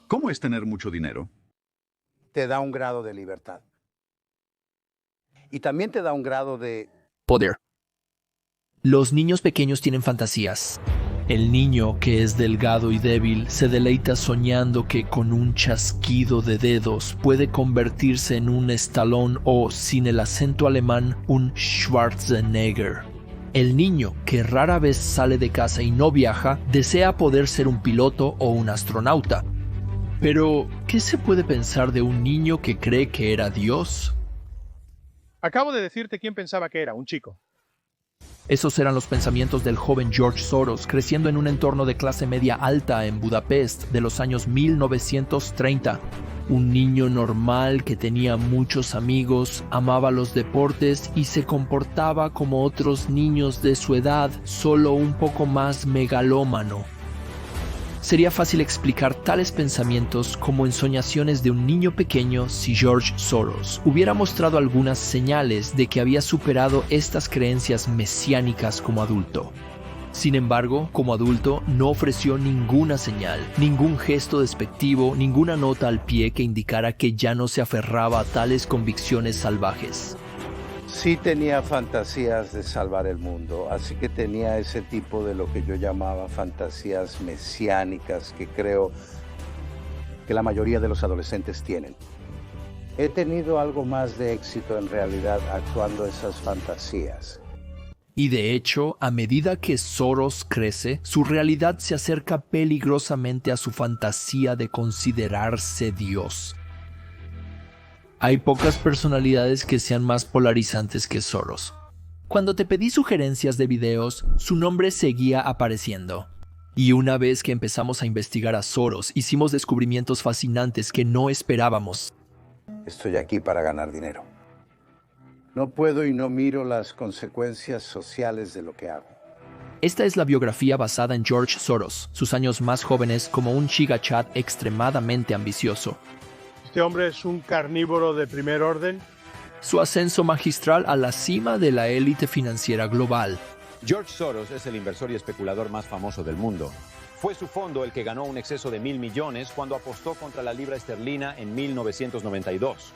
¿Cómo es tener mucho dinero? Te da un grado de libertad. Y también te da un grado de poder. Los niños pequeños tienen fantasías. El niño, que es delgado y débil, se deleita soñando que con un chasquido de dedos puede convertirse en un Stallone o, sin el acento alemán, un Schwarzenegger. El niño, que rara vez sale de casa y no viaja, desea poder ser un piloto o un astronauta. Pero, ¿qué se puede pensar de un niño que cree que era Dios? Acabo de decirte quién pensaba que era, un chico. Esos eran los pensamientos del joven George Soros, creciendo en un entorno de clase media alta en Budapest de los años 1930. Un niño normal que tenía muchos amigos, amaba los deportes y se comportaba como otros niños de su edad, solo un poco más megalómano. Sería fácil explicar tales pensamientos como ensoñaciones de un niño pequeño si George Soros hubiera mostrado algunas señales de que había superado estas creencias mesiánicas como adulto. Sin embargo, como adulto no ofreció ninguna señal, ningún gesto despectivo, ninguna nota al pie que indicara que ya no se aferraba a tales convicciones salvajes. Sí tenía fantasías de salvar el mundo, así que tenía ese tipo de lo que yo llamaba fantasías mesiánicas que creo que la mayoría de los adolescentes tienen. He tenido algo más de éxito en realidad actuando esas fantasías. Y de hecho, a medida que Soros crece, su realidad se acerca peligrosamente a su fantasía de considerarse Dios. Hay pocas personalidades que sean más polarizantes que Soros. Cuando te pedí sugerencias de videos, su nombre seguía apareciendo. Y una vez que empezamos a investigar a Soros, hicimos descubrimientos fascinantes que no esperábamos. Estoy aquí para ganar dinero. No puedo y no miro las consecuencias sociales de lo que hago. Esta es la biografía basada en George Soros, sus años más jóvenes como un gigachad extremadamente ambicioso. Este hombre es un carnívoro de primer orden. Su ascenso magistral a la cima de la élite financiera global. George Soros es el inversor y especulador más famoso del mundo. Fue su fondo el que ganó un exceso de $1.000 millones cuando apostó contra la libra esterlina en 1992.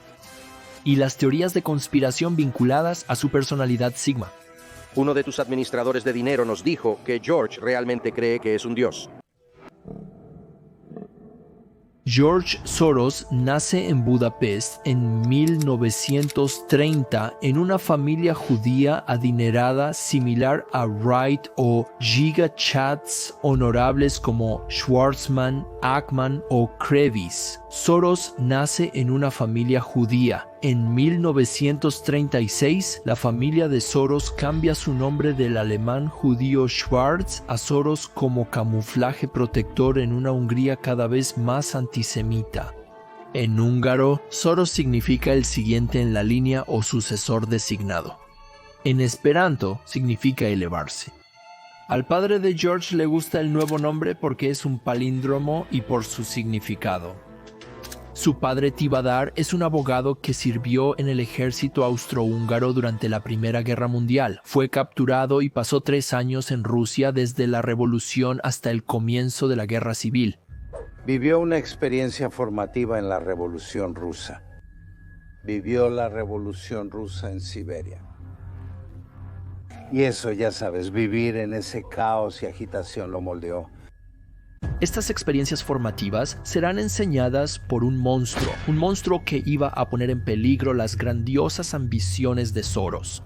Y las teorías de conspiración vinculadas a su personalidad Sigma. Uno de tus administradores de dinero nos dijo que George realmente cree que es un dios. George Soros nace en Budapest en 1930 en una familia judía adinerada similar a Wright o gigachads honorables como Schwarzman, Ackman o Krevis. Soros nace en una familia judía. En 1936, la familia de Soros cambia su nombre del alemán judío Schwarz a Soros como camuflaje protector en una Hungría cada vez más antisemita. En húngaro, Soros significa el siguiente en la línea o sucesor designado. En esperanto, significa elevarse. Al padre de George le gusta el nuevo nombre porque es un palíndromo y por su significado. Su padre Tivadar es un abogado que sirvió en el ejército austrohúngaro durante la Primera Guerra Mundial. Fue capturado y pasó 3 años en Rusia desde la Revolución hasta el comienzo de la Guerra Civil. Vivió una experiencia formativa en la Revolución Rusa. Vivió la Revolución Rusa en Siberia. Y eso, ya sabes, vivir en ese caos y agitación lo moldeó. Estas experiencias formativas serán enseñadas por un monstruo que iba a poner en peligro las grandiosas ambiciones de Soros.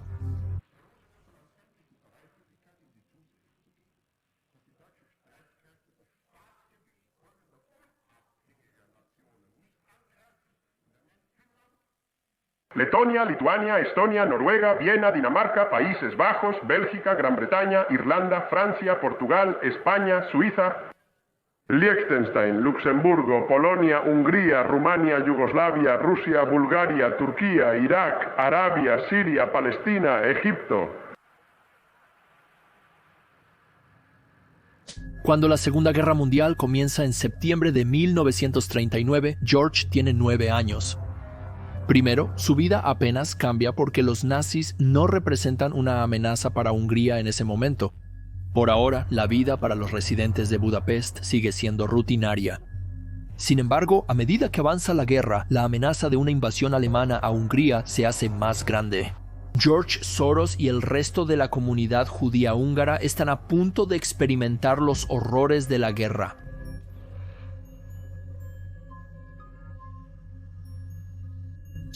Letonia, Lituania, Estonia, Noruega, Viena, Dinamarca, Países Bajos, Bélgica, Gran Bretaña, Irlanda, Francia, Portugal, España, Suiza, Liechtenstein, Luxemburgo, Polonia, Hungría, Rumania, Yugoslavia, Rusia, Bulgaria, Turquía, Irak, Arabia, Siria, Palestina, Egipto. Cuando la Segunda Guerra Mundial comienza en septiembre de 1939, George tiene 9 años. Primero, su vida apenas cambia porque los nazis no representan una amenaza para Hungría en ese momento. Por ahora, la vida para los residentes de Budapest sigue siendo rutinaria. Sin embargo, a medida que avanza la guerra, la amenaza de una invasión alemana a Hungría se hace más grande. George Soros y el resto de la comunidad judía húngara están a punto de experimentar los horrores de la guerra.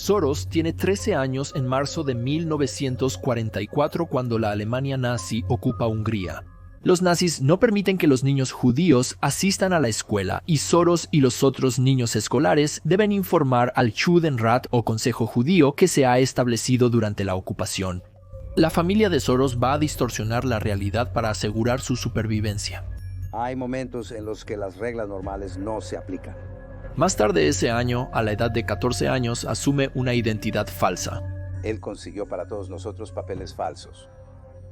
Soros tiene 13 años en marzo de 1944 cuando la Alemania nazi ocupa Hungría. Los nazis no permiten que los niños judíos asistan a la escuela y Soros y los otros niños escolares deben informar al Judenrat o Consejo Judío que se ha establecido durante la ocupación. La familia de Soros va a distorsionar la realidad para asegurar su supervivencia. Hay momentos en los que las reglas normales no se aplican. Más tarde ese año, a la edad de 14 años, asume una identidad falsa. Él consiguió para todos nosotros papeles falsos.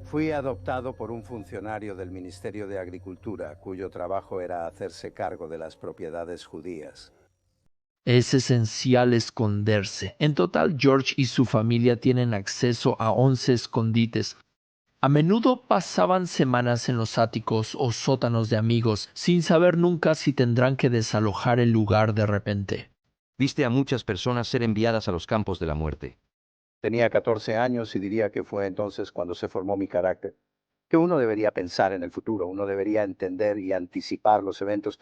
Fui adoptado por un funcionario del Ministerio de Agricultura, cuyo trabajo era hacerse cargo de las propiedades judías. Es esencial esconderse. En total, George y su familia tienen acceso a 11 escondites. A menudo pasaban semanas en los áticos o sótanos de amigos, sin saber nunca si tendrán que desalojar el lugar de repente. Viste a muchas personas ser enviadas a los campos de la muerte. Tenía 14 años y diría que fue entonces cuando se formó mi carácter. Que uno debería pensar en el futuro, uno debería entender y anticipar los eventos.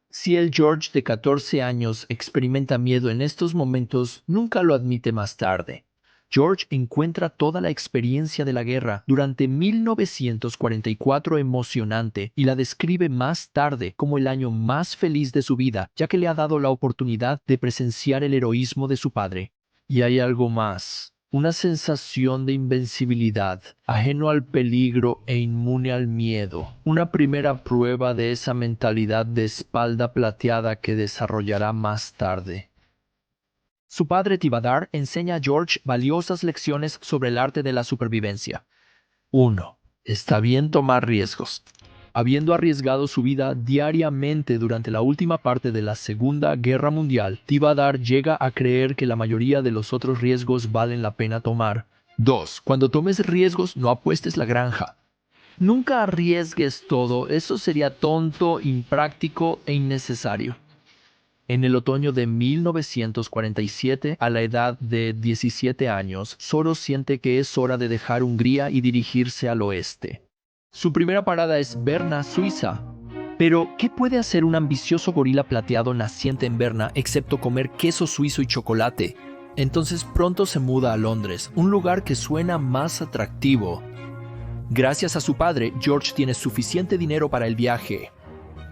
Si el George de 14 años experimenta miedo en estos momentos, nunca lo admite más tarde. George encuentra toda la experiencia de la guerra durante 1944 emocionante y la describe más tarde como el año más feliz de su vida, ya que le ha dado la oportunidad de presenciar el heroísmo de su padre. Y hay algo más, una sensación de invencibilidad, ajeno al peligro e inmune al miedo. Una primera prueba de esa mentalidad de espalda plateada que desarrollará más tarde. Su padre Tivadar enseña a George valiosas lecciones sobre el arte de la supervivencia. 1. Está bien tomar riesgos. Habiendo arriesgado su vida diariamente durante la última parte de la Segunda Guerra Mundial, Tivadar llega a creer que la mayoría de los otros riesgos valen la pena tomar. 2. Cuando tomes riesgos, no apuestes la granja. Nunca arriesgues todo, eso sería tonto, impráctico e innecesario. En el otoño de 1947, a la edad de 17 años, Soros siente que es hora de dejar Hungría y dirigirse al oeste. Su primera parada es Berna, Suiza. Pero, ¿qué puede hacer un ambicioso gorila plateado naciente en Berna excepto comer queso suizo y chocolate? Entonces pronto se muda a Londres, un lugar que suena más atractivo. Gracias a su padre, George tiene suficiente dinero para el viaje.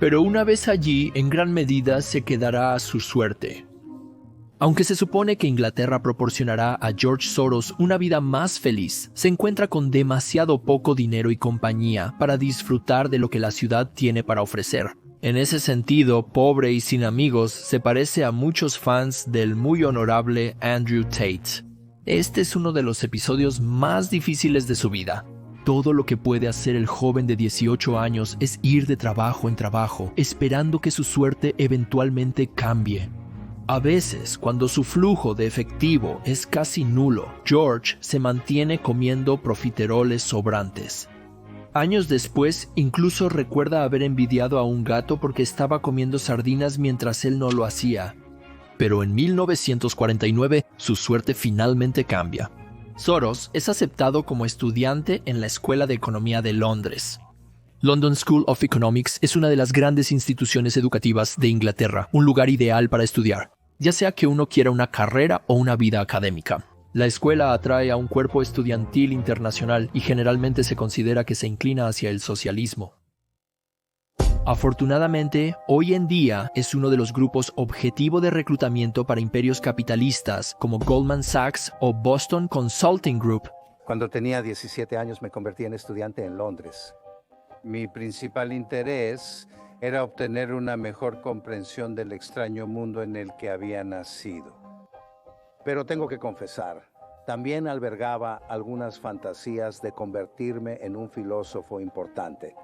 Pero una vez allí, en gran medida se quedará a su suerte. Aunque se supone que Inglaterra proporcionará a George Soros una vida más feliz, se encuentra con demasiado poco dinero y compañía para disfrutar de lo que la ciudad tiene para ofrecer. En ese sentido, pobre y sin amigos, se parece a muchos fans del muy honorable Andrew Tate. Este es uno de los episodios más difíciles de su vida. Todo lo que puede hacer el joven de 18 años es ir de trabajo en trabajo, esperando que su suerte eventualmente cambie. A veces, cuando su flujo de efectivo es casi nulo, George se mantiene comiendo profiteroles sobrantes. Años después, incluso recuerda haber envidiado a un gato porque estaba comiendo sardinas mientras él no lo hacía. Pero en 1949, su suerte finalmente cambia. Soros es aceptado como estudiante en la Escuela de Economía de Londres. London School of Economics es una de las grandes instituciones educativas de Inglaterra, un lugar ideal para estudiar, ya sea que uno quiera una carrera o una vida académica. La escuela atrae a un cuerpo estudiantil internacional y generalmente se considera que se inclina hacia el socialismo. Afortunadamente, hoy en día es uno de los grupos objetivo de reclutamiento para imperios capitalistas como Goldman Sachs o Boston Consulting Group. Cuando tenía 17 años me convertí en estudiante en Londres. Mi principal interés era obtener una mejor comprensión del extraño mundo en el que había nacido. Pero tengo que confesar, también albergaba algunas fantasías de convertirme en un filósofo importante.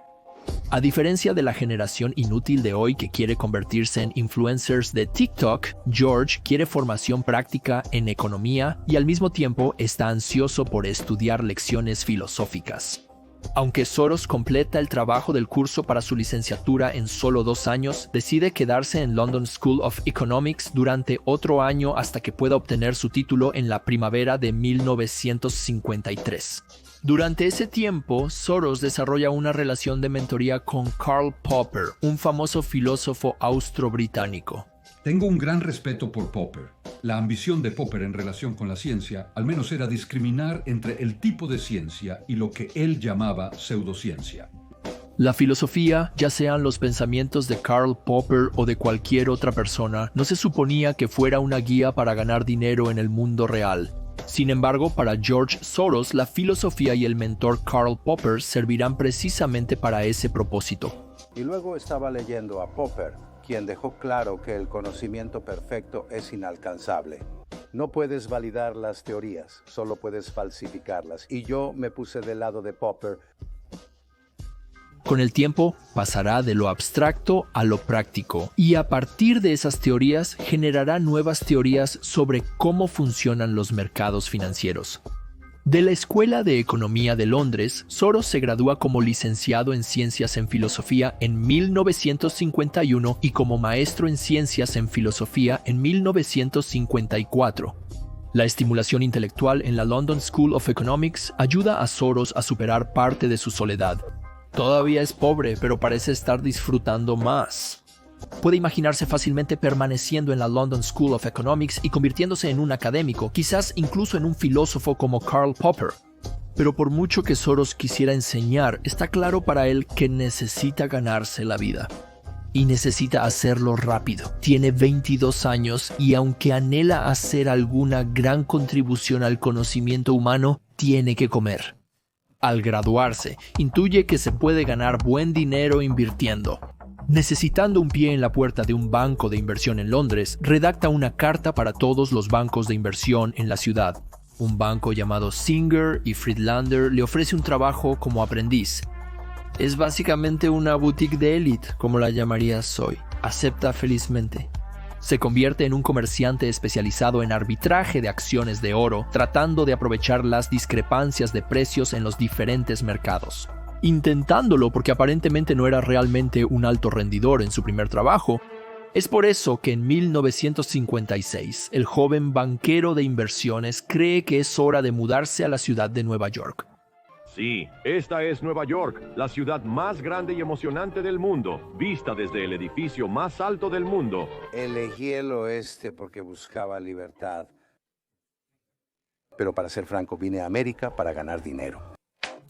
A diferencia de la generación inútil de hoy que quiere convertirse en influencers de TikTok, George quiere formación práctica en economía y al mismo tiempo está ansioso por estudiar lecciones filosóficas. Aunque Soros completa el trabajo del curso para su licenciatura en solo 2 años, decide quedarse en London School of Economics durante otro año hasta que pueda obtener su título en la primavera de 1953. Durante ese tiempo, Soros desarrolla una relación de mentoría con Karl Popper, un famoso filósofo austro-británico. Tengo un gran respeto por Popper. La ambición de Popper en relación con la ciencia, al menos, era discriminar entre el tipo de ciencia y lo que él llamaba pseudociencia. La filosofía, ya sean los pensamientos de Karl Popper o de cualquier otra persona, no se suponía que fuera una guía para ganar dinero en el mundo real. Sin embargo, para George Soros, la filosofía y el mentor Karl Popper servirán precisamente para ese propósito. Y luego estaba leyendo a Popper, quien dejó claro que el conocimiento perfecto es inalcanzable. No puedes validar las teorías, solo puedes falsificarlas. Y yo me puse del lado de Popper. Con el tiempo, pasará de lo abstracto a lo práctico, y a partir de esas teorías generará nuevas teorías sobre cómo funcionan los mercados financieros. De la Escuela de Economía de Londres, Soros se gradúa como licenciado en Ciencias en Filosofía en 1951 y como maestro en Ciencias en Filosofía en 1954. La estimulación intelectual en la London School of Economics ayuda a Soros a superar parte de su soledad. Todavía es pobre, pero parece estar disfrutando más. Puede imaginarse fácilmente permaneciendo en la London School of Economics y convirtiéndose en un académico, quizás incluso en un filósofo como Karl Popper. Pero por mucho que Soros quisiera enseñar, está claro para él que necesita ganarse la vida. Y necesita hacerlo rápido. Tiene 22 años y aunque anhela hacer alguna gran contribución al conocimiento humano, tiene que comer. Al graduarse, intuye que se puede ganar buen dinero invirtiendo. Necesitando un pie en la puerta de un banco de inversión en Londres, redacta una carta para todos los bancos de inversión en la ciudad. Un banco llamado Singer y Friedlander le ofrece un trabajo como aprendiz. Es básicamente una boutique de élite, como la llamarías hoy. Acepta felizmente. Se convierte en un comerciante especializado en arbitraje de acciones de oro, tratando de aprovechar las discrepancias de precios en los diferentes mercados. Intentándolo porque aparentemente no era realmente un alto rendidor en su primer trabajo. Es por eso que en 1956 el joven banquero de inversiones cree que es hora de mudarse a la ciudad de Nueva York. Sí, esta es Nueva York, la ciudad más grande y emocionante del mundo, vista desde el edificio más alto del mundo. Elegí el oeste porque buscaba libertad. Pero para ser franco, vine a América para ganar dinero.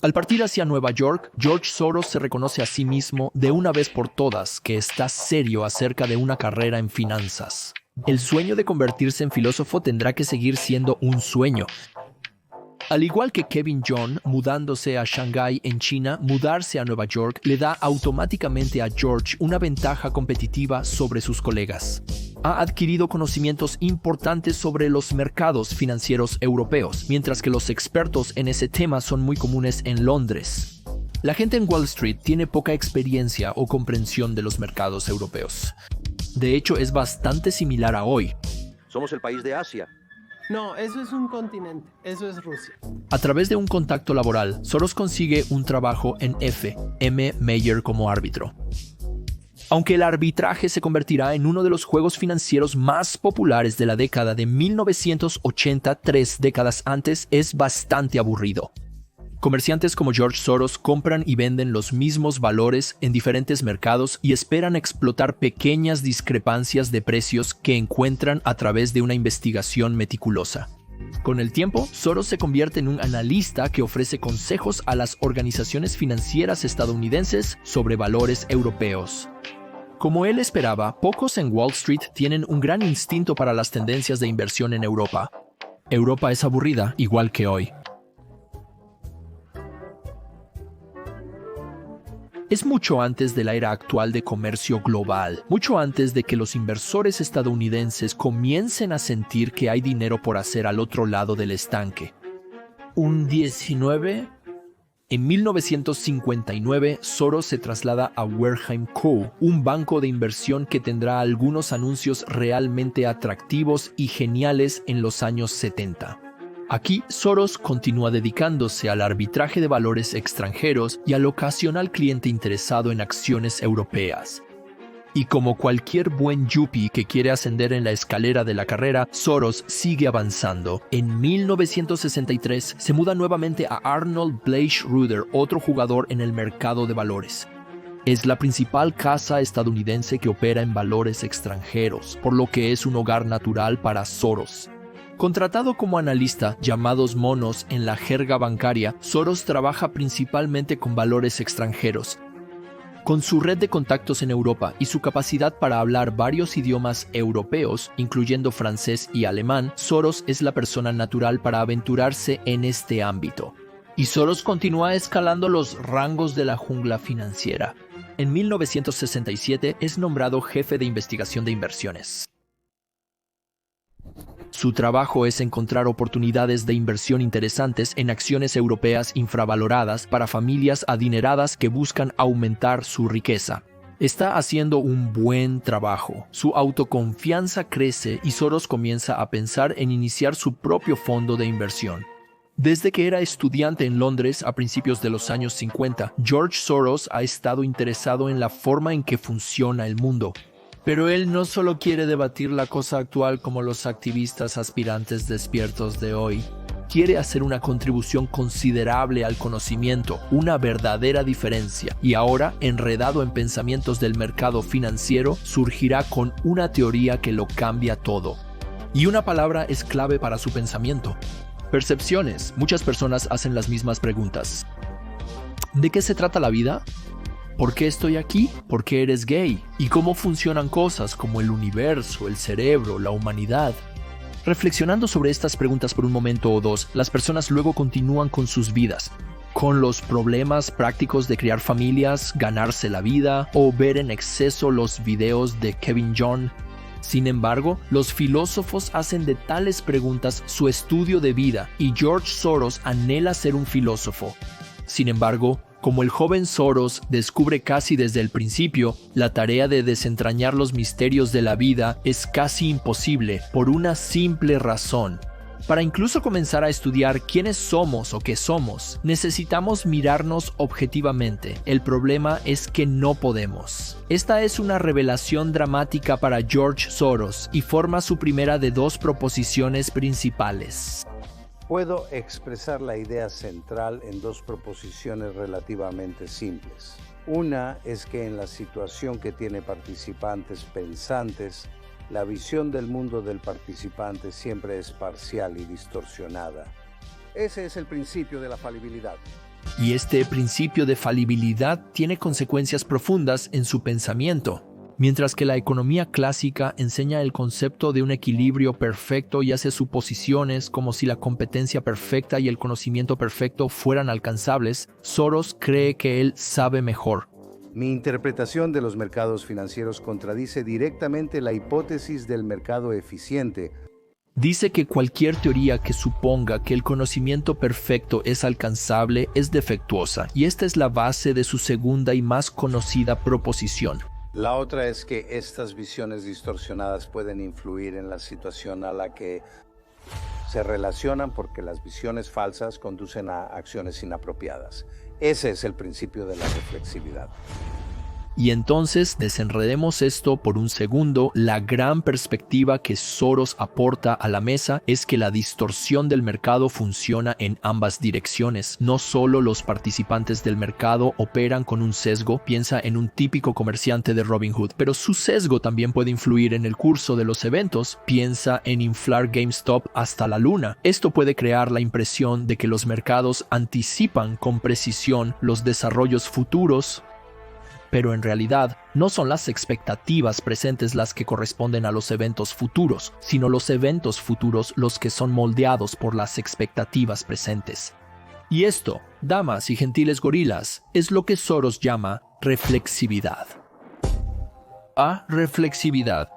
Al partir hacia Nueva York, George Soros se reconoce a sí mismo de una vez por todas que está serio acerca de una carrera en finanzas. El sueño de convertirse en filósofo tendrá que seguir siendo un sueño. Al igual que Kevin John, mudándose a Shanghái en China, mudarse a Nueva York le da automáticamente a George una ventaja competitiva sobre sus colegas. Ha adquirido conocimientos importantes sobre los mercados financieros europeos, mientras que los expertos en ese tema son muy comunes en Londres. La gente en Wall Street tiene poca experiencia o comprensión de los mercados europeos. De hecho, es bastante similar a hoy. Somos el país de Asia. No, eso es un continente, eso es Rusia. A través de un contacto laboral, Soros consigue un trabajo en M. Mayer como árbitro. Aunque el arbitraje se convertirá en uno de los juegos financieros más populares de la década de 1980, 3 décadas antes, es bastante aburrido. Comerciantes como George Soros compran y venden los mismos valores en diferentes mercados y esperan explotar pequeñas discrepancias de precios que encuentran a través de una investigación meticulosa. Con el tiempo, Soros se convierte en un analista que ofrece consejos a las organizaciones financieras estadounidenses sobre valores europeos. Como él esperaba, pocos en Wall Street tienen un gran instinto para las tendencias de inversión en Europa. Europa es aburrida, igual que hoy. Es mucho antes de la era actual de comercio global, mucho antes de que los inversores estadounidenses comiencen a sentir que hay dinero por hacer al otro lado del estanque. ¿Un 19? En 1959, Soros se traslada a Wareheim Co., un banco de inversión que tendrá algunos anuncios realmente atractivos y geniales en los años 70. Aquí, Soros continúa dedicándose al arbitraje de valores extranjeros y al ocasional cliente interesado en acciones europeas. Y como cualquier buen yuppie que quiere ascender en la escalera de la carrera, Soros sigue avanzando. En 1963 se muda nuevamente a Arnold Bleichruder, otro jugador en el mercado de valores. Es la principal casa estadounidense que opera en valores extranjeros, por lo que es un hogar natural para Soros. Contratado como analista, llamados monos en la jerga bancaria, Soros trabaja principalmente con valores extranjeros. Con su red de contactos en Europa y su capacidad para hablar varios idiomas europeos, incluyendo francés y alemán, Soros es la persona natural para aventurarse en este ámbito. Y Soros continúa escalando los rangos de la jungla financiera. En 1967 es nombrado jefe de investigación de inversiones. Su trabajo es encontrar oportunidades de inversión interesantes en acciones europeas infravaloradas para familias adineradas que buscan aumentar su riqueza. Está haciendo un buen trabajo. Su autoconfianza crece y Soros comienza a pensar en iniciar su propio fondo de inversión. Desde que era estudiante en Londres a principios de los años 50, George Soros ha estado interesado en la forma en que funciona el mundo. Pero él no solo quiere debatir la cosa actual como los activistas aspirantes despiertos de hoy. Quiere hacer una contribución considerable al conocimiento, una verdadera diferencia. Y ahora, enredado en pensamientos del mercado financiero, surgirá con una teoría que lo cambia todo. Y una palabra es clave para su pensamiento: percepciones. Muchas personas hacen las mismas preguntas. ¿De qué se trata la vida? ¿Por qué estoy aquí? ¿Por qué eres gay? ¿Y cómo funcionan cosas como el universo, el cerebro, la humanidad? Reflexionando sobre estas preguntas por un momento o dos, las personas luego continúan con sus vidas, con los problemas prácticos de crear familias, ganarse la vida o ver en exceso los videos de Kevin John. Sin embargo, los filósofos hacen de tales preguntas su estudio de vida y George Soros anhela ser un filósofo. Sin embargo, como el joven Soros descubre casi desde el principio, la tarea de desentrañar los misterios de la vida es casi imposible por una simple razón. Para incluso comenzar a estudiar quiénes somos o qué somos, necesitamos mirarnos objetivamente. El problema es que no podemos. Esta es una revelación dramática para George Soros y forma su primera de dos proposiciones principales. Puedo expresar la idea central en dos proposiciones relativamente simples. Una es que en la situación que tiene participantes pensantes, la visión del mundo del participante siempre es parcial y distorsionada. Ese es el principio de la falibilidad. Y este principio de falibilidad tiene consecuencias profundas en su pensamiento. Mientras que la economía clásica enseña el concepto de un equilibrio perfecto y hace suposiciones como si la competencia perfecta y el conocimiento perfecto fueran alcanzables, Soros cree que él sabe mejor. Mi interpretación de los mercados financieros contradice directamente la hipótesis del mercado eficiente. Dice que cualquier teoría que suponga que el conocimiento perfecto es alcanzable es defectuosa, y esta es la base de su segunda y más conocida proposición. La otra es que estas visiones distorsionadas pueden influir en la situación a la que se relacionan porque las visiones falsas conducen a acciones inapropiadas. Ese es el principio de la reflexividad. Y entonces desenredemos esto por un segundo. La gran perspectiva que Soros aporta a la mesa es que la distorsión del mercado funciona en ambas direcciones. No solo los participantes del mercado operan con un sesgo, piensa en un típico comerciante de Robin Hood, pero su sesgo también puede influir en el curso de los eventos, piensa en inflar GameStop hasta la luna. Esto puede crear la impresión de que los mercados anticipan con precisión los desarrollos futuros, pero en realidad no son las expectativas presentes las que corresponden a los eventos futuros, sino los eventos futuros los que son moldeados por las expectativas presentes. Y esto, damas y gentiles gorilas, es lo que Soros llama reflexividad. Reflexividad.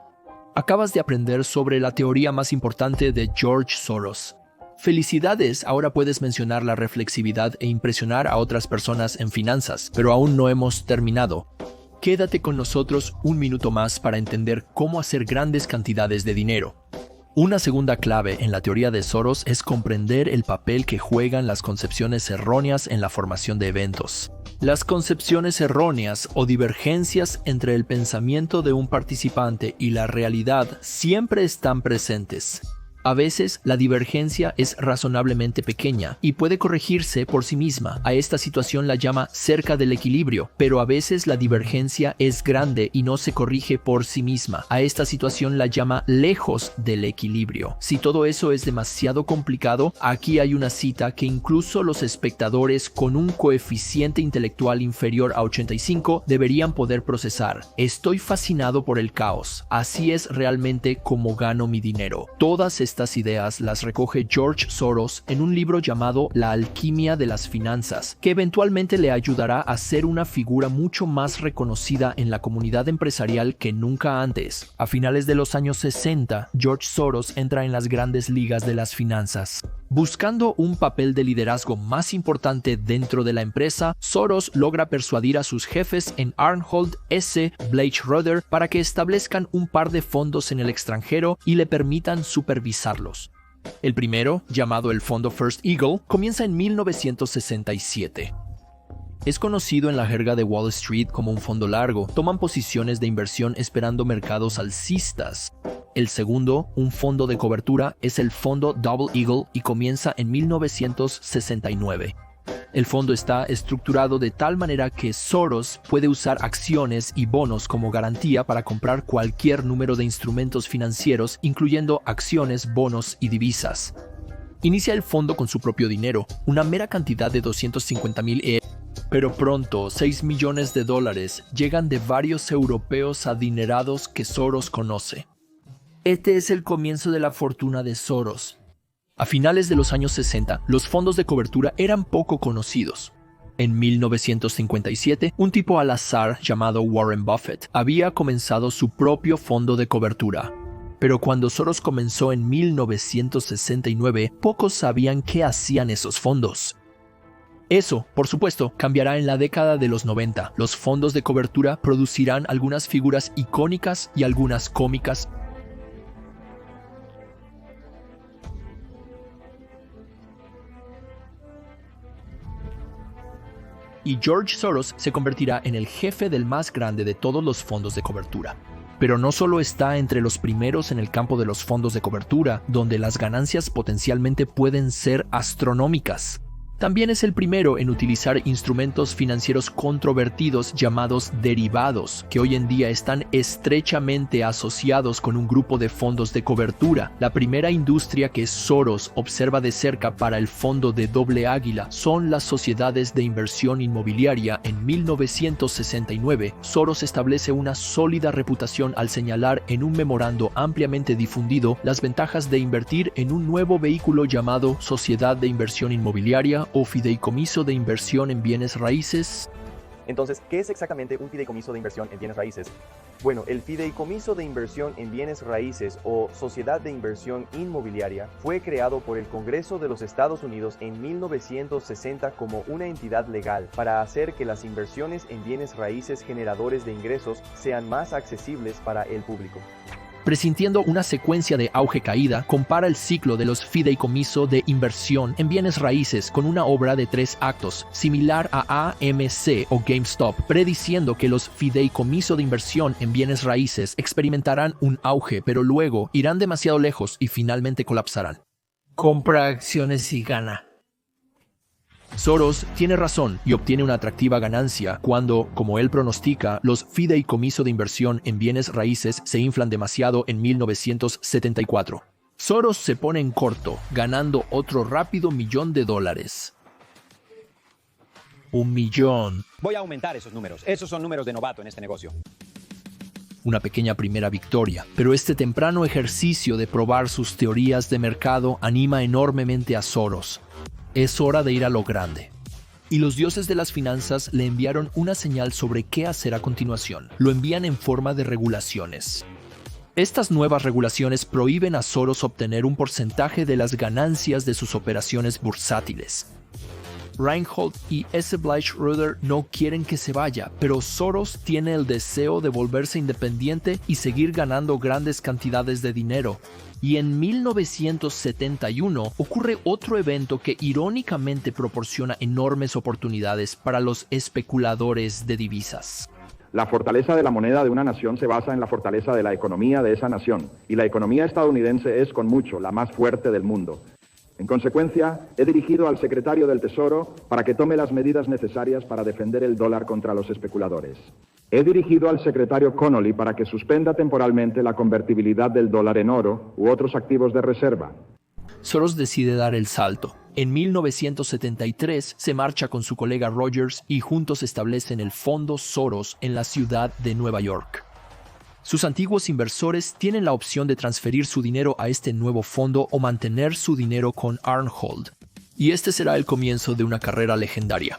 Acabas de aprender sobre la teoría más importante de George Soros. Felicidades, ahora puedes mencionar la reflexividad e impresionar a otras personas en finanzas, pero aún no hemos terminado. Quédate con nosotros un minuto más para entender cómo hacer grandes cantidades de dinero. Una segunda clave en la teoría de Soros es comprender el papel que juegan las concepciones erróneas en la formación de eventos. Las concepciones erróneas o divergencias entre el pensamiento de un participante y la realidad siempre están presentes. A veces, la divergencia es razonablemente pequeña y puede corregirse por sí misma. A esta situación la llama cerca del equilibrio, pero a veces la divergencia es grande y no se corrige por sí misma. A esta situación la llama lejos del equilibrio. Si todo eso es demasiado complicado, aquí hay una cita que incluso los espectadores con un coeficiente intelectual inferior a 85 deberían poder procesar. Estoy fascinado por el caos. Así es realmente como gano mi dinero. Todas estas ideas las recoge George Soros en un libro llamado La alquimia de las finanzas, que eventualmente le ayudará a ser una figura mucho más reconocida en la comunidad empresarial que nunca antes. A finales de los años 60, George Soros entra en las grandes ligas de las finanzas. Buscando un papel de liderazgo más importante dentro de la empresa, Soros logra persuadir a sus jefes en Arnold S. Bleichroeder para que establezcan un par de fondos en el extranjero y le permitan supervisarlos. El primero, llamado el fondo First Eagle, comienza en 1967. Es conocido en la jerga de Wall Street como un fondo largo. Toman posiciones de inversión esperando mercados alcistas. El segundo, un fondo de cobertura, es el fondo Double Eagle y comienza en 1969. El fondo está estructurado de tal manera que Soros puede usar acciones y bonos como garantía para comprar cualquier número de instrumentos financieros, incluyendo acciones, bonos y divisas. Inicia el fondo con su propio dinero, una mera cantidad de 250,000 €. Pero pronto, $6 millones llegan de varios europeos adinerados que Soros conoce. Este es el comienzo de la fortuna de Soros. A finales de los años 60, los fondos de cobertura eran poco conocidos. En 1957, un tipo al azar llamado Warren Buffett había comenzado su propio fondo de cobertura. Pero cuando Soros comenzó en 1969, pocos sabían qué hacían esos fondos. Eso, por supuesto, cambiará en la década de los 90. Los fondos de cobertura producirán algunas figuras icónicas y algunas cómicas. Y George Soros se convertirá en el jefe del más grande de todos los fondos de cobertura. Pero no solo está entre los primeros en el campo de los fondos de cobertura, donde las ganancias potencialmente pueden ser astronómicas. También es el primero en utilizar instrumentos financieros controvertidos llamados derivados, que hoy en día están estrechamente asociados con un grupo de fondos de cobertura. La primera industria que Soros observa de cerca para el fondo de doble águila son las sociedades de inversión inmobiliaria. En 1969, Soros establece una sólida reputación al señalar en un memorando ampliamente difundido las ventajas de invertir en un nuevo vehículo llamado Sociedad de Inversión Inmobiliaria o fideicomiso de inversión en bienes raíces. Entonces, ¿qué es exactamente un fideicomiso de inversión en bienes raíces? Bueno, el fideicomiso de inversión en bienes raíces o sociedad de inversión inmobiliaria fue creado por el Congreso de los Estados Unidos en 1960 como una entidad legal para hacer que las inversiones en bienes raíces generadores de ingresos sean más accesibles para el público. Presintiendo una secuencia de auge-caída, compara el ciclo de los fideicomiso de inversión en bienes raíces con una obra de 3 actos, similar a AMC o GameStop, prediciendo que los fideicomiso de inversión en bienes raíces experimentarán un auge, pero luego irán demasiado lejos y finalmente colapsarán. Compra acciones y gana. Soros tiene razón y obtiene una atractiva ganancia cuando, como él pronostica, los fideicomiso de inversión en bienes raíces se inflan demasiado en 1974. Soros se pone en corto, ganando otro rápido $1 millón. $1 millón. Voy a aumentar esos números. Esos son números de novato en este negocio. Una pequeña primera victoria, pero este temprano ejercicio de probar sus teorías de mercado anima enormemente a Soros. Es hora de ir a lo grande. Y los dioses de las finanzas le enviaron una señal sobre qué hacer a continuación. Lo envían en forma de regulaciones. Estas nuevas regulaciones prohíben a Soros obtener un porcentaje de las ganancias de sus operaciones bursátiles. Reinhold y S. Bleichroeder no quieren que se vaya, pero Soros tiene el deseo de volverse independiente y seguir ganando grandes cantidades de dinero. Y en 1971 ocurre otro evento que irónicamente proporciona enormes oportunidades para los especuladores de divisas. La fortaleza de la moneda de una nación se basa en la fortaleza de la economía de esa nación, y la economía estadounidense es con mucho la más fuerte del mundo. En consecuencia, he dirigido al secretario del Tesoro para que tome las medidas necesarias para defender el dólar contra los especuladores. He dirigido al secretario Connolly para que suspenda temporalmente la convertibilidad del dólar en oro u otros activos de reserva. Soros decide dar el salto. En 1973 se marcha con su colega Rogers y juntos establecen el Fondo Soros en la ciudad de Nueva York. Sus antiguos inversores tienen la opción de transferir su dinero a este nuevo fondo o mantener su dinero con Arnhold. Y este será el comienzo de una carrera legendaria.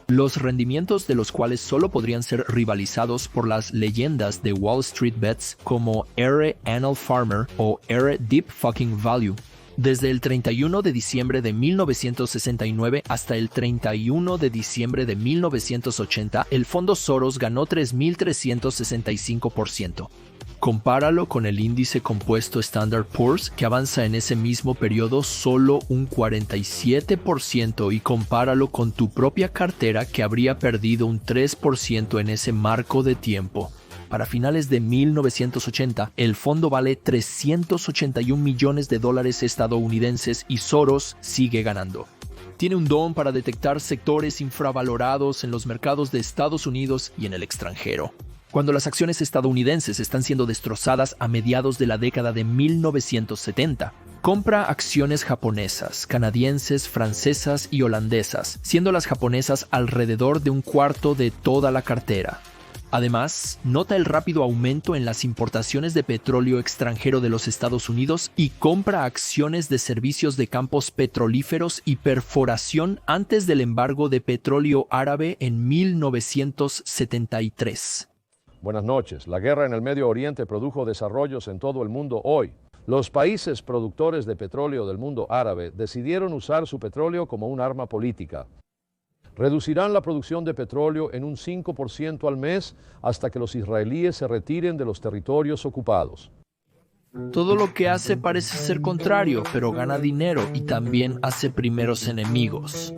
Los rendimientos de los cuales solo podrían ser rivalizados por las leyendas de Wall Street Bets como R. Anil Farmer o R. Deep Fucking Value. Desde el 31 de diciembre de 1969 hasta el 31 de diciembre de 1980, el Fondo Soros ganó 3.365%. Compáralo con el índice compuesto Standard & Poor's, que avanza en ese mismo periodo solo un 47%, y compáralo con tu propia cartera, que habría perdido un 3% en ese marco de tiempo. Para finales de 1980, el fondo vale $381 millones estadounidenses y Soros sigue ganando. Tiene un don para detectar sectores infravalorados en los mercados de Estados Unidos y en el extranjero. Cuando las acciones estadounidenses están siendo destrozadas a mediados de la década de 1970, compra acciones japonesas, canadienses, francesas y holandesas, siendo las japonesas alrededor de un cuarto de toda la cartera. Además, nota el rápido aumento en las importaciones de petróleo extranjero de los Estados Unidos y compra acciones de servicios de campos petrolíferos y perforación antes del embargo de petróleo árabe en 1973. Buenas noches. La guerra en el Medio Oriente produjo desarrollos en todo el mundo hoy. Los países productores de petróleo del mundo árabe decidieron usar su petróleo como un arma política. Reducirán la producción de petróleo en un 5% al mes hasta que los israelíes se retiren de los territorios ocupados. Todo lo que hace parece ser contrario, pero gana dinero y también hace primeros enemigos.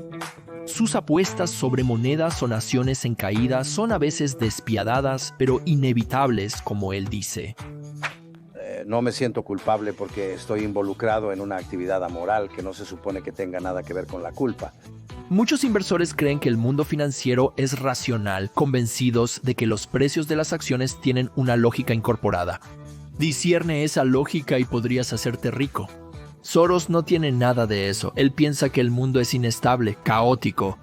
Sus apuestas sobre monedas o naciones en caída son a veces despiadadas, pero inevitables, como él dice. No me siento culpable porque estoy involucrado en una actividad amoral que no se supone que tenga nada que ver con la culpa. Muchos inversores creen que el mundo financiero es racional, convencidos de que los precios de las acciones tienen una lógica incorporada. Discierne esa lógica y podrías hacerte rico. Soros no tiene nada de eso. Él piensa que el mundo es inestable, caótico.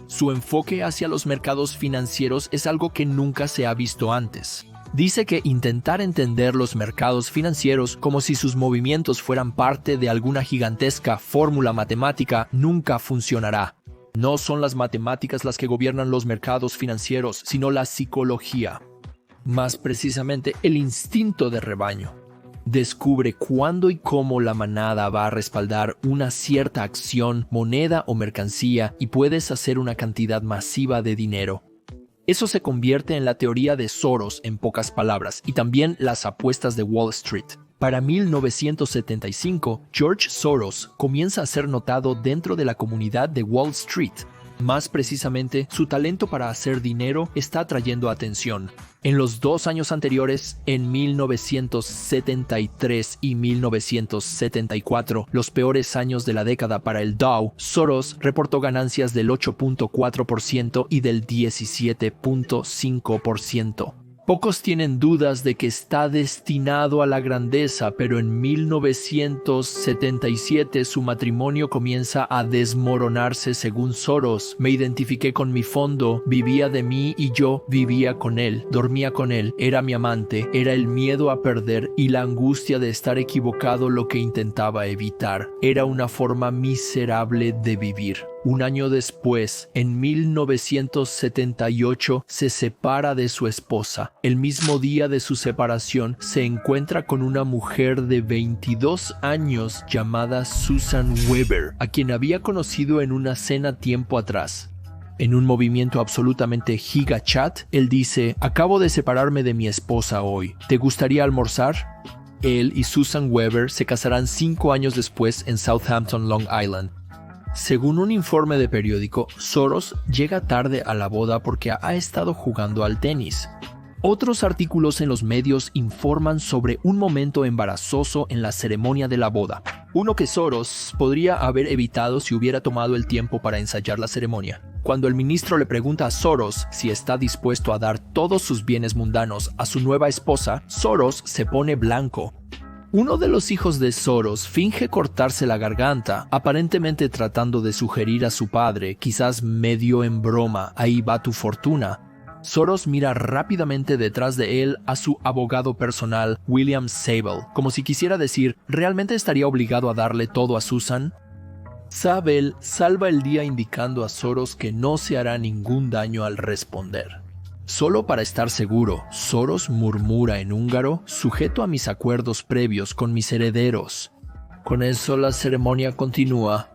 Su enfoque hacia los mercados financieros es algo que nunca se ha visto antes. Dice que intentar entender los mercados financieros como si sus movimientos fueran parte de alguna gigantesca fórmula matemática nunca funcionará. No son las matemáticas las que gobiernan los mercados financieros, sino la psicología. Más precisamente, el instinto de rebaño. Descubre cuándo y cómo la manada va a respaldar una cierta acción, moneda o mercancía, y puedes hacer una cantidad masiva de dinero. Eso se convierte en la teoría de Soros, en pocas palabras, y también las apuestas de Wall Street. Para 1975, George Soros comienza a ser notado dentro de la comunidad de Wall Street. Más precisamente, su talento para hacer dinero está atrayendo atención. En los 2 años anteriores, en 1973 y 1974, los peores años de la década para el Dow, Soros reportó ganancias del 8.4% y del 17.5%. Pocos tienen dudas de que está destinado a la grandeza, pero en 1977 su matrimonio comienza a desmoronarse según Soros. Me identifiqué con mi fondo, vivía de mí y yo vivía con él, dormía con él, era mi amante, era el miedo a perder y la angustia de estar equivocado lo que intentaba evitar. Era una forma miserable de vivir. Un año después, en 1978, se separa de su esposa. El mismo día de su separación, se encuentra con una mujer de 22 años llamada Susan Weber, a quien había conocido en una cena tiempo atrás. En un movimiento absolutamente gigachat, él dice: acabo de separarme de mi esposa hoy. ¿Te gustaría almorzar? Él y Susan Weber se casarán 5 años después en Southampton, Long Island. Según un informe de periódico, Soros llega tarde a la boda porque ha estado jugando al tenis. Otros artículos en los medios informan sobre un momento embarazoso en la ceremonia de la boda, uno que Soros podría haber evitado si hubiera tomado el tiempo para ensayar la ceremonia. Cuando el ministro le pregunta a Soros si está dispuesto a dar todos sus bienes mundanos a su nueva esposa, Soros se pone blanco. Uno de los hijos de Soros finge cortarse la garganta, aparentemente tratando de sugerir a su padre, quizás medio en broma, ahí va tu fortuna. Soros mira rápidamente detrás de él a su abogado personal, William Sabel, como si quisiera decir, ¿realmente estaría obligado a darle todo a Susan? Sabel salva el día indicando a Soros que no se hará ningún daño al responder. Solo para estar seguro, Soros murmura en húngaro, sujeto a mis acuerdos previos con mis herederos. Con eso la ceremonia continúa.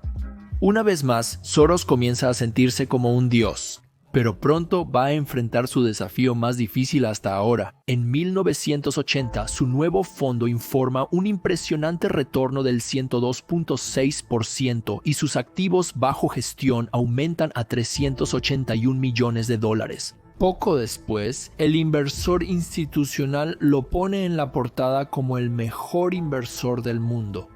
Una vez más, Soros comienza a sentirse como un dios. Pero pronto va a enfrentar su desafío más difícil hasta ahora. En 1980, su nuevo fondo informa un impresionante retorno del 102.6% y sus activos bajo gestión aumentan a $381 millones. Poco después, el inversor institucional lo pone en la portada como el mejor inversor del mundo.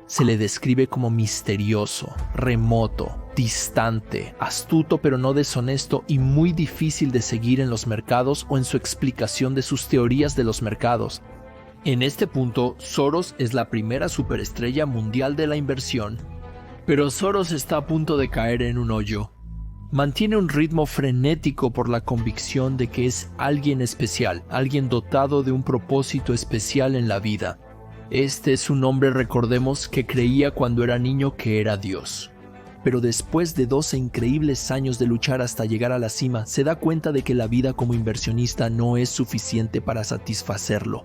Se le describe como misterioso, remoto, distante, astuto pero no deshonesto y muy difícil de seguir en los mercados o en su explicación de sus teorías de los mercados. En este punto, Soros es la primera superestrella mundial de la inversión. Pero Soros está a punto de caer en un hoyo. Mantiene un ritmo frenético por la convicción de que es alguien especial, alguien dotado de un propósito especial en la vida. Este es un hombre, recordemos, que creía cuando era niño que era Dios. Pero después de 12 increíbles años de luchar hasta llegar a la cima, se da cuenta de que la vida como inversionista no es suficiente para satisfacerlo.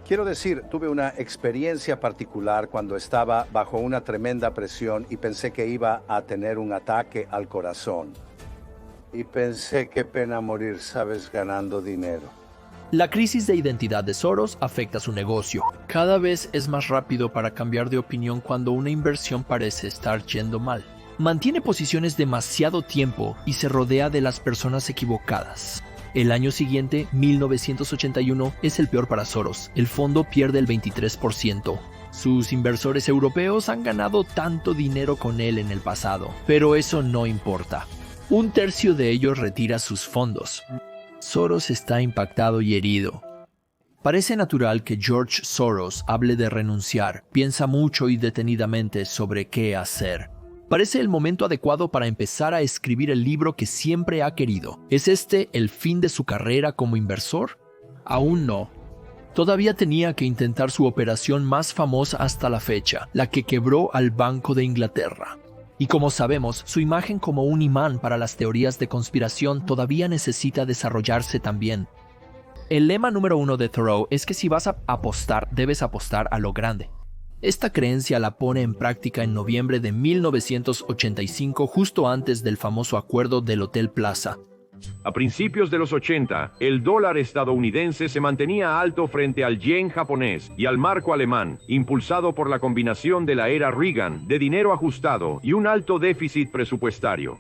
Quiero decir, tuve una experiencia particular cuando estaba bajo una tremenda presión y pensé que iba a tener un ataque al corazón. Y pensé, qué pena morir, sabes, ganando dinero. La crisis de identidad de Soros afecta su negocio. Cada vez es más rápido para cambiar de opinión cuando una inversión parece estar yendo mal. Mantiene posiciones demasiado tiempo y se rodea de las personas equivocadas. El año siguiente, 1981, es el peor para Soros. El fondo pierde el 23%. Sus inversores europeos han ganado tanto dinero con él en el pasado, pero eso no importa. 1/3 de ellos retira sus fondos. Soros está impactado y herido. Parece natural que George Soros hable de renunciar, piensa mucho y detenidamente sobre qué hacer. Parece el momento adecuado para empezar a escribir el libro que siempre ha querido. ¿Es este el fin de su carrera como inversor? Aún no. Todavía tenía que intentar su operación más famosa hasta la fecha, la que quebró al Banco de Inglaterra. Y como sabemos, su imagen como un imán para las teorías de conspiración todavía necesita desarrollarse también. El lema número 1 de Thoreau es que si vas a apostar, debes apostar a lo grande. Esta creencia la pone en práctica en noviembre de 1985, justo antes del famoso acuerdo del Hotel Plaza. A principios de los 80, el dólar estadounidense se mantenía alto frente al yen japonés y al marco alemán, impulsado por la combinación de la era Reagan, de dinero ajustado y un alto déficit presupuestario.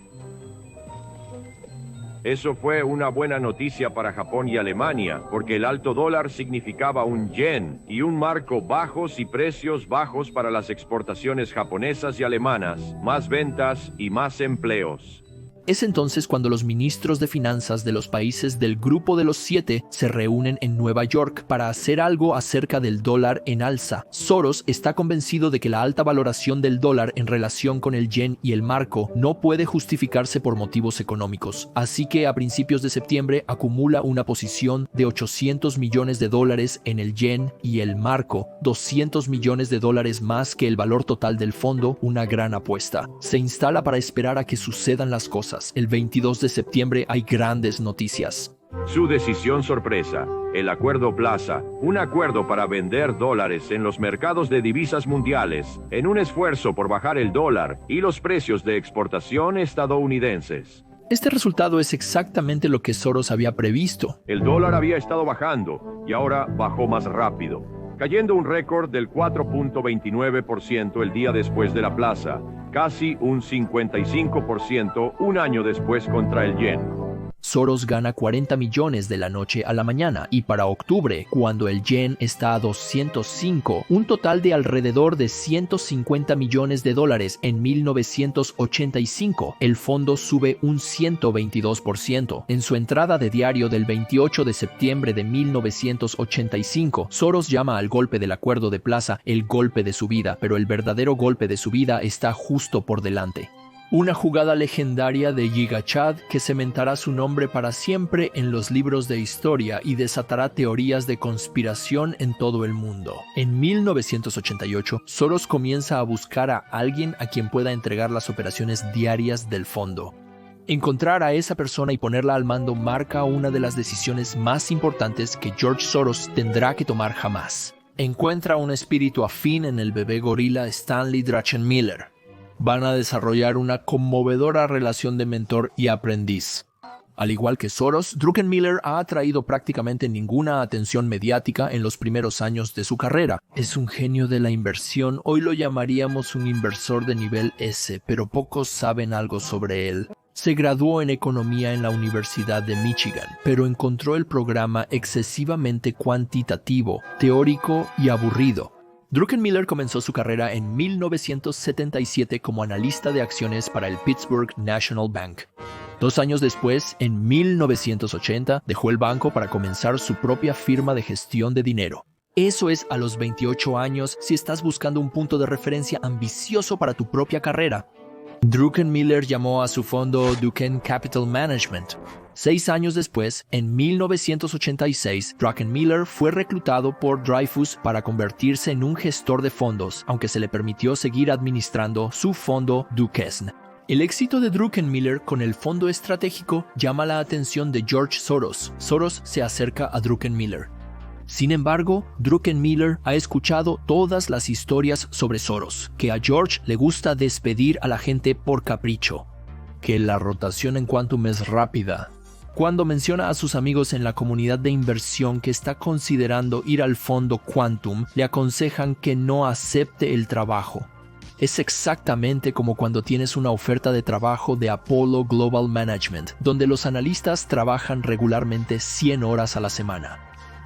Eso fue una buena noticia para Japón y Alemania, porque el alto dólar significaba un yen y un marco bajos y precios bajos para las exportaciones japonesas y alemanas, más ventas y más empleos. Es entonces cuando los ministros de finanzas de los países del Grupo de los 7 se reúnen en Nueva York para hacer algo acerca del dólar en alza. Soros está convencido de que la alta valoración del dólar en relación con el yen y el marco no puede justificarse por motivos económicos, así que a principios de septiembre acumula una posición de $800 millones en el yen y el marco, $200 millones más que el valor total del fondo, una gran apuesta. Se instala para esperar a que sucedan las cosas. El 22 de septiembre hay grandes noticias. Su decisión sorpresa, el Acuerdo Plaza, un acuerdo para vender dólares en los mercados de divisas mundiales, en un esfuerzo por bajar el dólar y los precios de exportación estadounidenses. Este resultado es exactamente lo que Soros había previsto. El dólar había estado bajando y ahora bajó más rápido. cayendo un récord del 4.29% el día después de la plaza, casi un 55% un año después contra el yen. Soros gana 40 millones de la noche a la mañana y para octubre, cuando el yen está a 205, un total de alrededor de 150 millones de dólares en 1985, el fondo sube un 122%. En su entrada de diario del 28 de septiembre de 1985, Soros llama al golpe del acuerdo de plaza el golpe de su vida, pero el verdadero golpe de su vida está justo por delante. Una jugada legendaria de Giga Chad que cementará su nombre para siempre en los libros de historia y desatará teorías de conspiración en todo el mundo. En 1988, Soros comienza a buscar a alguien a quien pueda entregar las operaciones diarias del fondo. Encontrar a esa persona y ponerla al mando marca una de las decisiones más importantes que George Soros tendrá que tomar jamás. Encuentra un espíritu afín en el bebé gorila Stanley Druckenmiller. Van a desarrollar una conmovedora relación de mentor y aprendiz. Al igual que Soros, Druckenmiller ha atraído prácticamente ninguna atención mediática en los primeros años de su carrera. Es un genio de la inversión, hoy lo llamaríamos un inversor de nivel S, pero pocos saben algo sobre él. Se graduó en economía en la Universidad de Michigan, pero encontró el programa excesivamente cuantitativo, teórico y aburrido. Druckenmiller comenzó su carrera en 1977 como analista de acciones para el Pittsburgh National Bank. 2 años después, en 1980, dejó el banco para comenzar su propia firma de gestión de dinero. Eso es a los 28 años si estás buscando un punto de referencia ambicioso para tu propia carrera. Druckenmiller llamó a su fondo Duquesne Capital Management. 6 años después, en 1986, Druckenmiller fue reclutado por Dreyfus para convertirse en un gestor de fondos, aunque se le permitió seguir administrando su fondo Duquesne. El éxito de Druckenmiller con el fondo estratégico llama la atención de George Soros. Soros se acerca a Druckenmiller. Sin embargo, Druckenmiller ha escuchado todas las historias sobre Soros, que a George le gusta despedir a la gente por capricho, que la rotación en Quantum es rápida. Cuando menciona a sus amigos en la comunidad de inversión que está considerando ir al fondo Quantum, le aconsejan que no acepte el trabajo. Es exactamente como cuando tienes una oferta de trabajo de Apollo Global Management, donde los analistas trabajan regularmente 100 horas a la semana.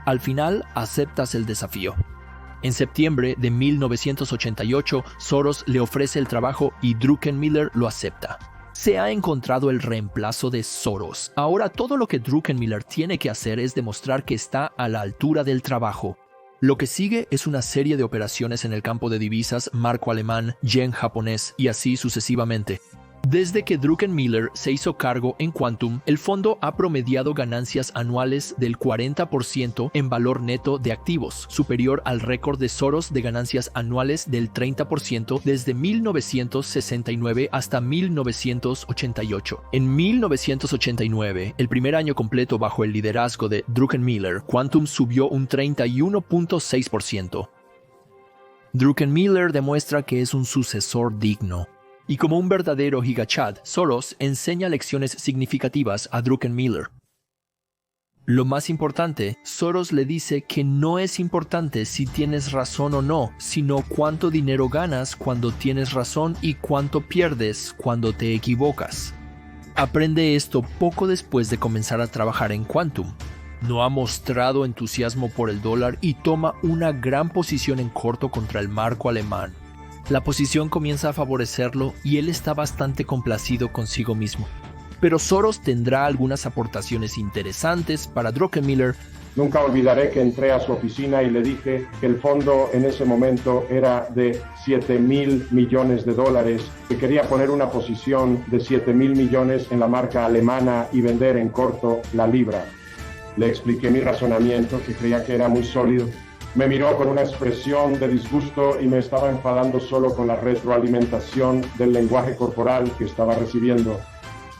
Al final, aceptas el desafío. En septiembre de 1988, Soros le ofrece el trabajo y Druckenmiller lo acepta. Se ha encontrado el reemplazo de Soros. Ahora todo lo que Druckenmiller tiene que hacer es demostrar que está a la altura del trabajo. Lo que sigue es una serie de operaciones en el campo de divisas, marco alemán, yen japonés y así sucesivamente. Desde que Druckenmiller se hizo cargo en Quantum, el fondo ha promediado ganancias anuales del 40% en valor neto de activos, superior al récord de Soros de ganancias anuales del 30% desde 1969 hasta 1988. En 1989, el primer año completo bajo el liderazgo de Druckenmiller, Quantum subió un 31.6%. Druckenmiller demuestra que es un sucesor digno. Y como un verdadero gigachad, Soros enseña lecciones significativas a Druckenmiller. Lo más importante, Soros le dice que no es importante si tienes razón o no, sino cuánto dinero ganas cuando tienes razón y cuánto pierdes cuando te equivocas. Aprende esto poco después de comenzar a trabajar en Quantum. No ha mostrado entusiasmo por el dólar y toma una gran posición en corto contra el marco alemán. La posición comienza a favorecerlo y él está bastante complacido consigo mismo. Pero Soros tendrá algunas aportaciones interesantes para Druckenmiller. Nunca olvidaré que entré a su oficina y le dije que el fondo en ese momento era de $7,000 millones, que quería poner una posición de $7,000 millones en la marca alemana y vender en corto la libra. Le expliqué mi razonamiento, que creía que era muy sólido. Me miró con una expresión de disgusto y me estaba enfadando solo con la retroalimentación del lenguaje corporal que estaba recibiendo.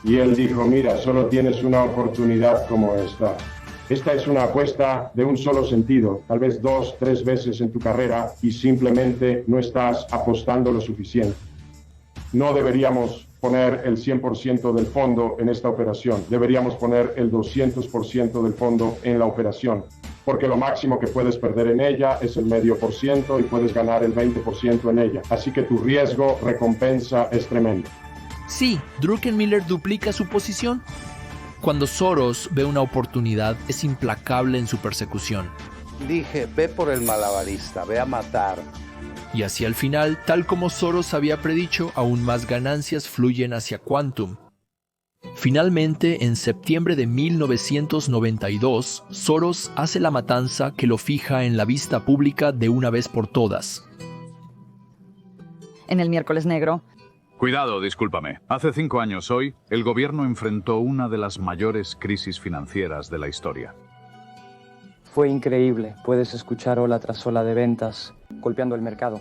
Y él dijo, mira, solo tienes una oportunidad como esta. Esta es una apuesta de un solo sentido, tal vez 2, 3 veces en tu carrera y simplemente no estás apostando lo suficiente. No deberíamos poner el 100% del fondo en esta operación, deberíamos poner el 200% del fondo en la operación. porque lo máximo que puedes perder en ella es el 0,5% y puedes ganar el 20% en ella. Así que tu riesgo recompensa es tremendo. Sí, Druckenmiller duplica su posición. Cuando Soros ve una oportunidad, es implacable en su persecución. Dije, ve por el malabarista, ve a matar. Y hacia el final, tal como Soros había predicho, aún más ganancias fluyen hacia Quantum. Finalmente, en septiembre de 1992, Soros hace la matanza que lo fija en la vista pública de una vez por todas. En el miércoles negro. Cuidado, discúlpame. Hace 5 años hoy, el gobierno enfrentó una de las mayores crisis financieras de la historia. Fue increíble. Puedes escuchar ola tras ola de ventas, golpeando el mercado.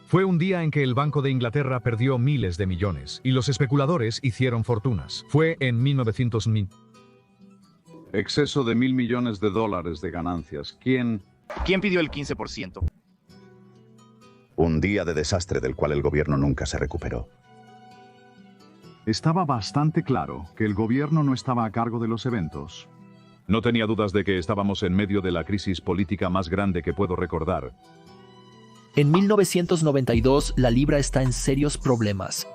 Fue un día en que el Banco de Inglaterra perdió miles de millones y los especuladores hicieron fortunas. Fue en 1900. Exceso de $1.000 millones de ganancias. ¿Quién pidió el 15%? Un día de desastre del cual el gobierno nunca se recuperó. Estaba bastante claro que el gobierno no estaba a cargo de los eventos. No tenía dudas de que estábamos en medio de la crisis política más grande que puedo recordar. En 1992, la libra está en serios problemas.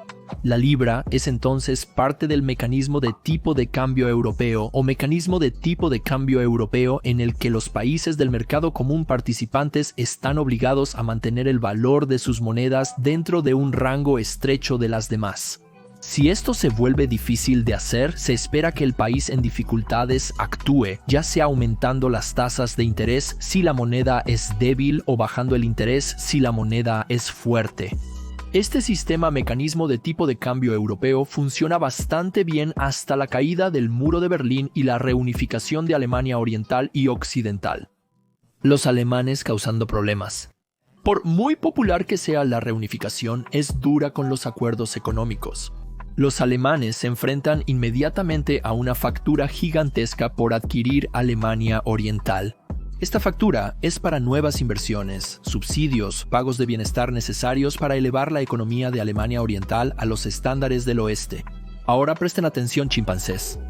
La libra es entonces parte del mecanismo de tipo de cambio europeo o mecanismo de tipo de cambio europeo en el que los países del mercado común participantes están obligados a mantener el valor de sus monedas dentro de un rango estrecho de las demás. Si esto se vuelve difícil de hacer, se espera que el país en dificultades actúe, ya sea aumentando las tasas de interés si la moneda es débil o bajando el interés si la moneda es fuerte. Este sistema mecanismo de tipo de cambio europeo funciona bastante bien hasta la caída del muro de Berlín y la reunificación de Alemania Oriental y Occidental. Los alemanes causando problemas. Por muy popular que sea la reunificación, es dura con los acuerdos económicos. Los alemanes se enfrentan inmediatamente a una factura gigantesca por adquirir Alemania Oriental. Esta factura es para nuevas inversiones, subsidios, pagos de bienestar necesarios para elevar la economía de Alemania Oriental a los estándares del oeste. Ahora presten atención, chimpancés.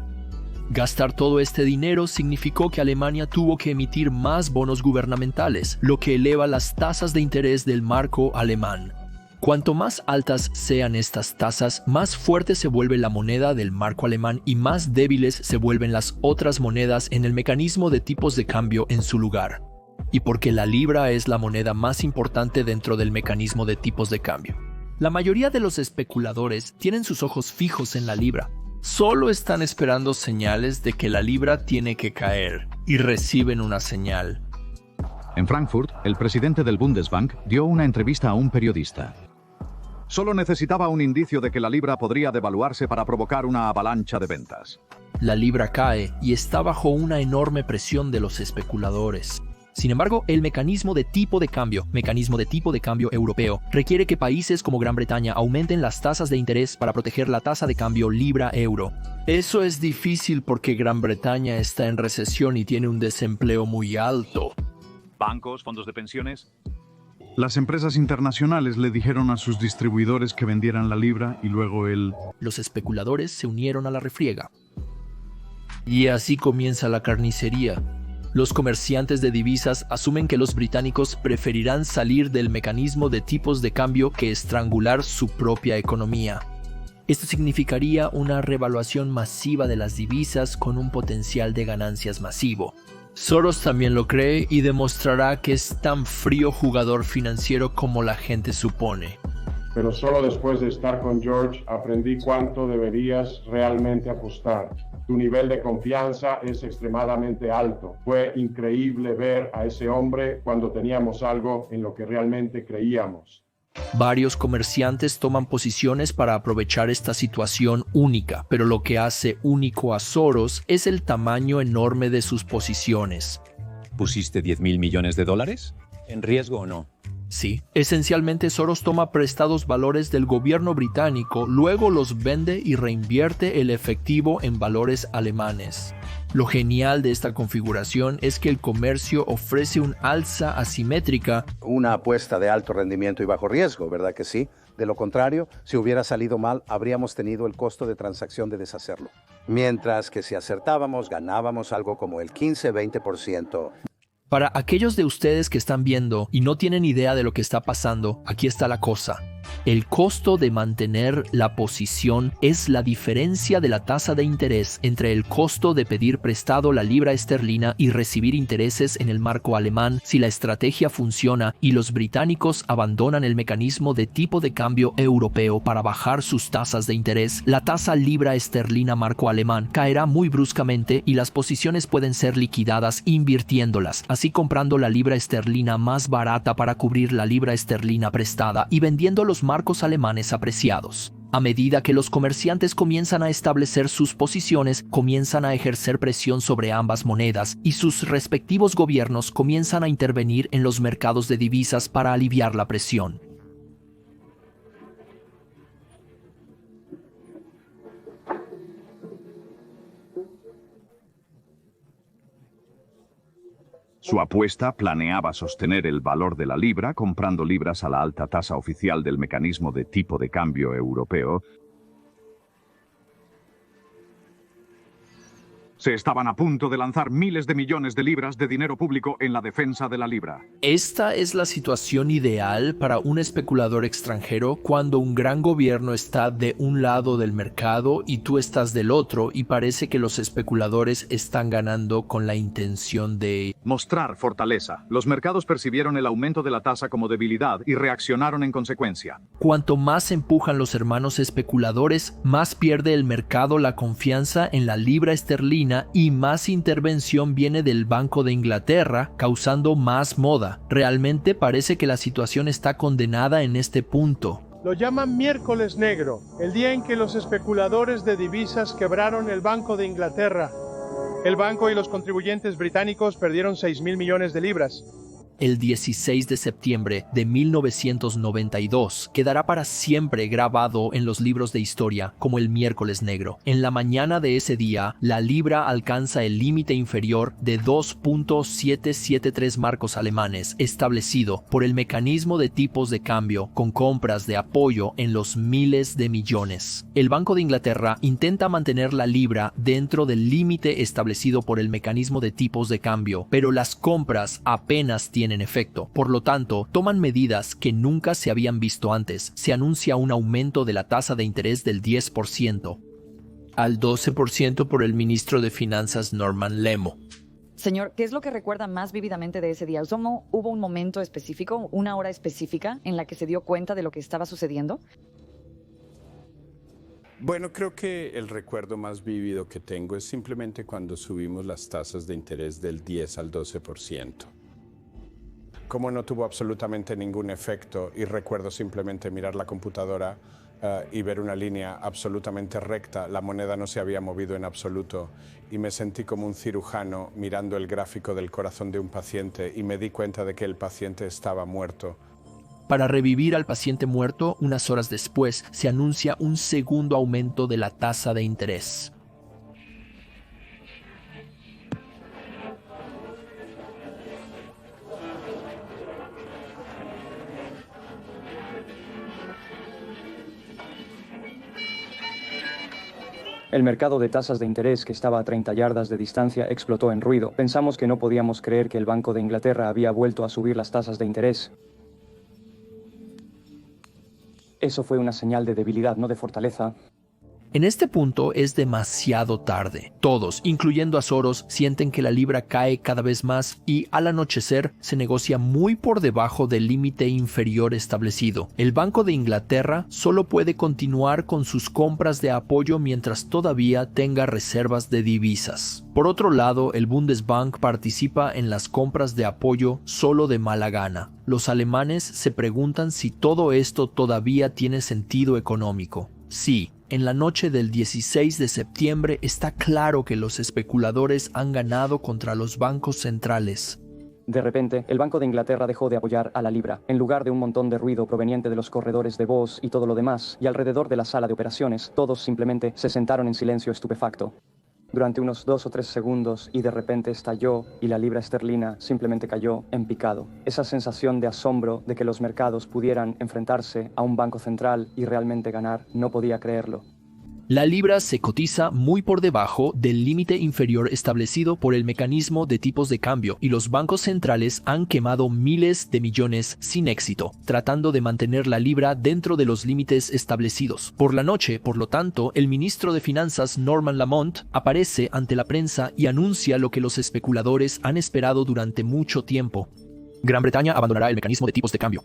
Gastar todo este dinero significó que Alemania tuvo que emitir más bonos gubernamentales, lo que eleva las tasas de interés del marco alemán. Cuanto más altas sean estas tasas, más fuerte se vuelve la moneda del marco alemán y más débiles se vuelven las otras monedas en el mecanismo de tipos de cambio en su lugar. Y porque la libra es la moneda más importante dentro del mecanismo de tipos de cambio. La mayoría de los especuladores tienen sus ojos fijos en la libra. Solo están esperando señales de que la libra tiene que caer y reciben una señal. En Frankfurt, el presidente del Bundesbank dio una entrevista a un periodista. Solo necesitaba un indicio de que la libra podría devaluarse para provocar una avalancha de ventas. La libra cae y está bajo una enorme presión de los especuladores. Sin embargo, el mecanismo de tipo de cambio europeo, requiere que países como Gran Bretaña aumenten las tasas de interés para proteger la tasa de cambio libra-euro. Eso es difícil porque Gran Bretaña está en recesión y tiene un desempleo muy alto. ¿Bancos, fondos de pensiones? Las empresas internacionales le dijeron a sus distribuidores que vendieran la libra y luego Los especuladores se unieron a la refriega. Y así comienza la carnicería. Los comerciantes de divisas asumen que los británicos preferirán salir del mecanismo de tipos de cambio que estrangular su propia economía. Esto significaría una revaluación masiva de las divisas con un potencial de ganancias masivo. Soros también lo cree y demostrará que es tan frío jugador financiero como la gente supone. Pero solo después de estar con George aprendí cuánto deberías realmente apostar. Tu nivel de confianza es extremadamente alto. Fue increíble ver a ese hombre cuando teníamos algo en lo que realmente creíamos. Varios comerciantes toman posiciones para aprovechar esta situación única, pero lo que hace único a Soros es el tamaño enorme de sus posiciones. ¿Pusiste $10.000 millones? ¿En riesgo o no? Sí, esencialmente Soros toma prestados valores del gobierno británico, luego los vende y reinvierte el efectivo en valores alemanes. Lo genial de esta configuración es que el comercio ofrece un alza asimétrica. Una apuesta de alto rendimiento y bajo riesgo, ¿verdad que sí? De lo contrario, si hubiera salido mal, habríamos tenido el costo de transacción de deshacerlo. Mientras que si acertábamos, ganábamos algo como el 15-20%. Para aquellos de ustedes que están viendo y no tienen idea de lo que está pasando, aquí está la cosa. El costo de mantener la posición es la diferencia de la tasa de interés entre el costo de pedir prestado la libra esterlina y recibir intereses en el marco alemán si la estrategia funciona y los británicos abandonan el mecanismo de tipo de cambio europeo para bajar sus tasas de interés. La tasa libra esterlina marco alemán caerá muy bruscamente y las posiciones pueden ser liquidadas invirtiéndolas, así comprando la libra esterlina más barata para cubrir la libra esterlina prestada y vendiendo los marcos alemanes apreciados. A medida que los comerciantes comienzan a establecer sus posiciones, comienzan a ejercer presión sobre ambas monedas y sus respectivos gobiernos comienzan a intervenir en los mercados de divisas para aliviar la presión. Su apuesta planeaba sostener el valor de la libra comprando libras a la alta tasa oficial del mecanismo de tipo de cambio europeo. Se estaban a punto de lanzar miles de millones de libras de dinero público en la defensa de la libra. Esta es la situación ideal para un especulador extranjero cuando un gran gobierno está de un lado del mercado y tú estás del otro y parece que los especuladores están ganando con la intención de mostrar fortaleza. Los mercados percibieron el aumento de la tasa como debilidad y reaccionaron en consecuencia. Cuanto más empujan los hermanos especuladores, más pierde el mercado la confianza en la libra esterlina y más intervención viene del Banco de Inglaterra, causando más moda. Realmente parece que la situación está condenada en este punto. Lo llaman miércoles negro, el día en que los especuladores de divisas quebraron el Banco de Inglaterra. El banco y los contribuyentes británicos perdieron 6.000 millones de libras. El 16 de septiembre de 1992 quedará para siempre grabado en los libros de historia como el miércoles negro. En la mañana de ese día, la libra alcanza el límite inferior de 2.773 marcos alemanes establecido por el mecanismo de tipos de cambio con compras de apoyo en los miles de millones. El Banco de Inglaterra intenta mantener la libra dentro del límite establecido por el mecanismo de tipos de cambio, pero las compras apenas tienen efecto. Por lo tanto, toman medidas que nunca se habían visto antes. Se anuncia un aumento de la tasa de interés del 10% al 12% por el ministro de Finanzas Norman Lemo. Señor, ¿qué es lo que recuerda más vívidamente de ese día? ¿Hubo un momento específico, una hora específica en la que se dio cuenta de lo que estaba sucediendo? Bueno, creo que el recuerdo más vívido que tengo es simplemente cuando subimos las tasas de interés del 10 al 12%. Como no tuvo absolutamente ningún efecto y recuerdo simplemente mirar la computadora y ver una línea absolutamente recta, la moneda no se había movido en absoluto y me sentí como un cirujano mirando el gráfico del corazón de un paciente y me di cuenta de que el paciente estaba muerto. Para revivir al paciente muerto, unas horas después se anuncia un segundo aumento de la tasa de interés. El mercado de tasas de interés, que estaba a 30 yardas de distancia, explotó en ruido. Pensamos que no podíamos creer que el Banco de Inglaterra había vuelto a subir las tasas de interés. Eso fue una señal de debilidad, no de fortaleza. En este punto es demasiado tarde. Todos, incluyendo a Soros, sienten que la libra cae cada vez más y al anochecer se negocia muy por debajo del límite inferior establecido. El Banco de Inglaterra solo puede continuar con sus compras de apoyo mientras todavía tenga reservas de divisas. Por otro lado, el Bundesbank participa en las compras de apoyo solo de mala gana. Los alemanes se preguntan si todo esto todavía tiene sentido económico. Sí. En la noche del 16 de septiembre está claro que los especuladores han ganado contra los bancos centrales. De repente, el Banco de Inglaterra dejó de apoyar a la libra. En lugar de un montón de ruido proveniente de los corredores de voz y todo lo demás, y alrededor de la sala de operaciones, todos simplemente se sentaron en silencio estupefacto. Durante unos 2 o 3 segundos y de repente estalló y la libra esterlina simplemente cayó en picado. Esa sensación de asombro de que los mercados pudieran enfrentarse a un banco central y realmente ganar, no podía creerlo. La libra se cotiza muy por debajo del límite inferior establecido por el mecanismo de tipos de cambio y los bancos centrales han quemado miles de millones sin éxito, tratando de mantener la libra dentro de los límites establecidos. Por la noche, por lo tanto, el ministro de Finanzas Norman Lamont aparece ante la prensa y anuncia lo que los especuladores han esperado durante mucho tiempo. Gran Bretaña abandonará el mecanismo de tipos de cambio.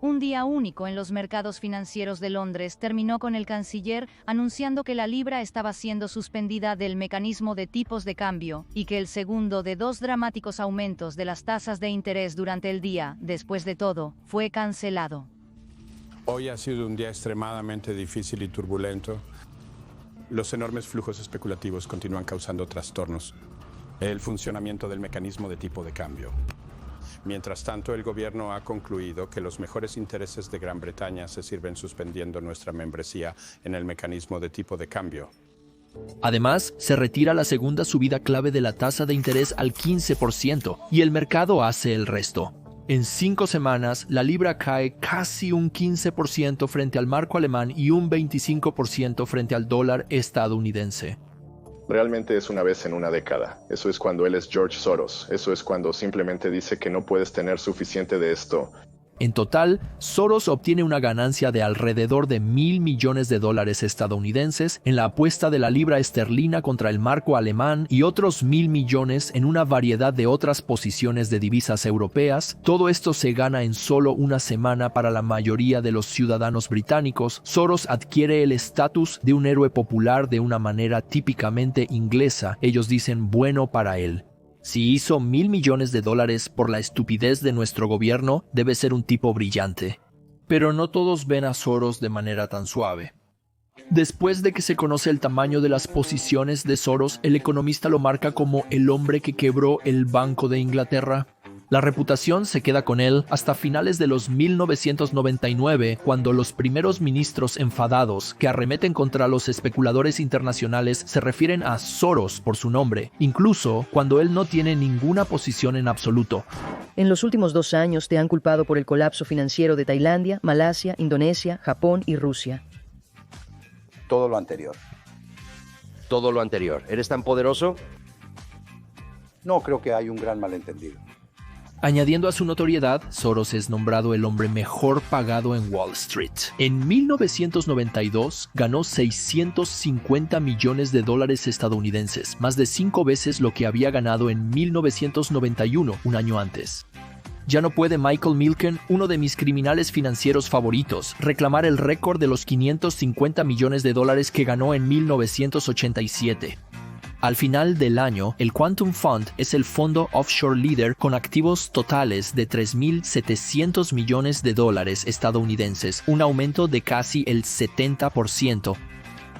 Un día único en los mercados financieros de Londres terminó con el canciller anunciando que la libra estaba siendo suspendida del mecanismo de tipos de cambio y que el segundo de 2 dramáticos aumentos de las tasas de interés durante el día, después de todo, fue cancelado. Hoy ha sido un día extremadamente difícil y turbulento. Los enormes flujos especulativos continúan causando trastornos. El funcionamiento del mecanismo de tipo de cambio. Mientras tanto, el gobierno ha concluido que los mejores intereses de Gran Bretaña se sirven suspendiendo nuestra membresía en el mecanismo de tipo de cambio. Además, se retira la segunda subida clave de la tasa de interés al 15% y el mercado hace el resto. En 5 semanas, la libra cae casi un 15% frente al marco alemán y un 25% frente al dólar estadounidense. Realmente es una vez en una década. Eso es cuando él es George Soros. Eso es cuando simplemente dice que no puedes tener suficiente de esto. En total, Soros obtiene una ganancia de alrededor de $1.000 millones estadounidenses en la apuesta de la libra esterlina contra el marco alemán y otros 1.000 millones en una variedad de otras posiciones de divisas europeas. Todo esto se gana en solo una semana para la mayoría de los ciudadanos británicos. Soros adquiere el estatus de un héroe popular de una manera típicamente inglesa. Ellos dicen bueno para él. Si hizo $1.000 millones por la estupidez de nuestro gobierno, debe ser un tipo brillante. Pero no todos ven a Soros de manera tan suave. Después de que se conoce el tamaño de las posiciones de Soros, el economista lo marca como el hombre que quebró el Banco de Inglaterra. La reputación se queda con él hasta finales de los 1999, cuando los primeros ministros enfadados que arremeten contra los especuladores internacionales se refieren a Soros por su nombre, incluso cuando él no tiene ninguna posición en absoluto. En los últimos 2 años te han culpado por el colapso financiero de Tailandia, Malasia, Indonesia, Japón y Rusia. Todo lo anterior. Todo lo anterior. ¿Eres tan poderoso? No, creo que hay un gran malentendido. Añadiendo a su notoriedad, Soros es nombrado el hombre mejor pagado en Wall Street. En 1992 ganó $650 millones estadounidenses, más de 5 veces lo que había ganado en 1991, un año antes. Ya no puede Michael Milken, uno de mis criminales financieros favoritos, reclamar el récord de los $550 millones que ganó en 1987. Al final del año, el Quantum Fund es el fondo offshore líder con activos totales de $3.700 millones estadounidenses, un aumento de casi el 70%.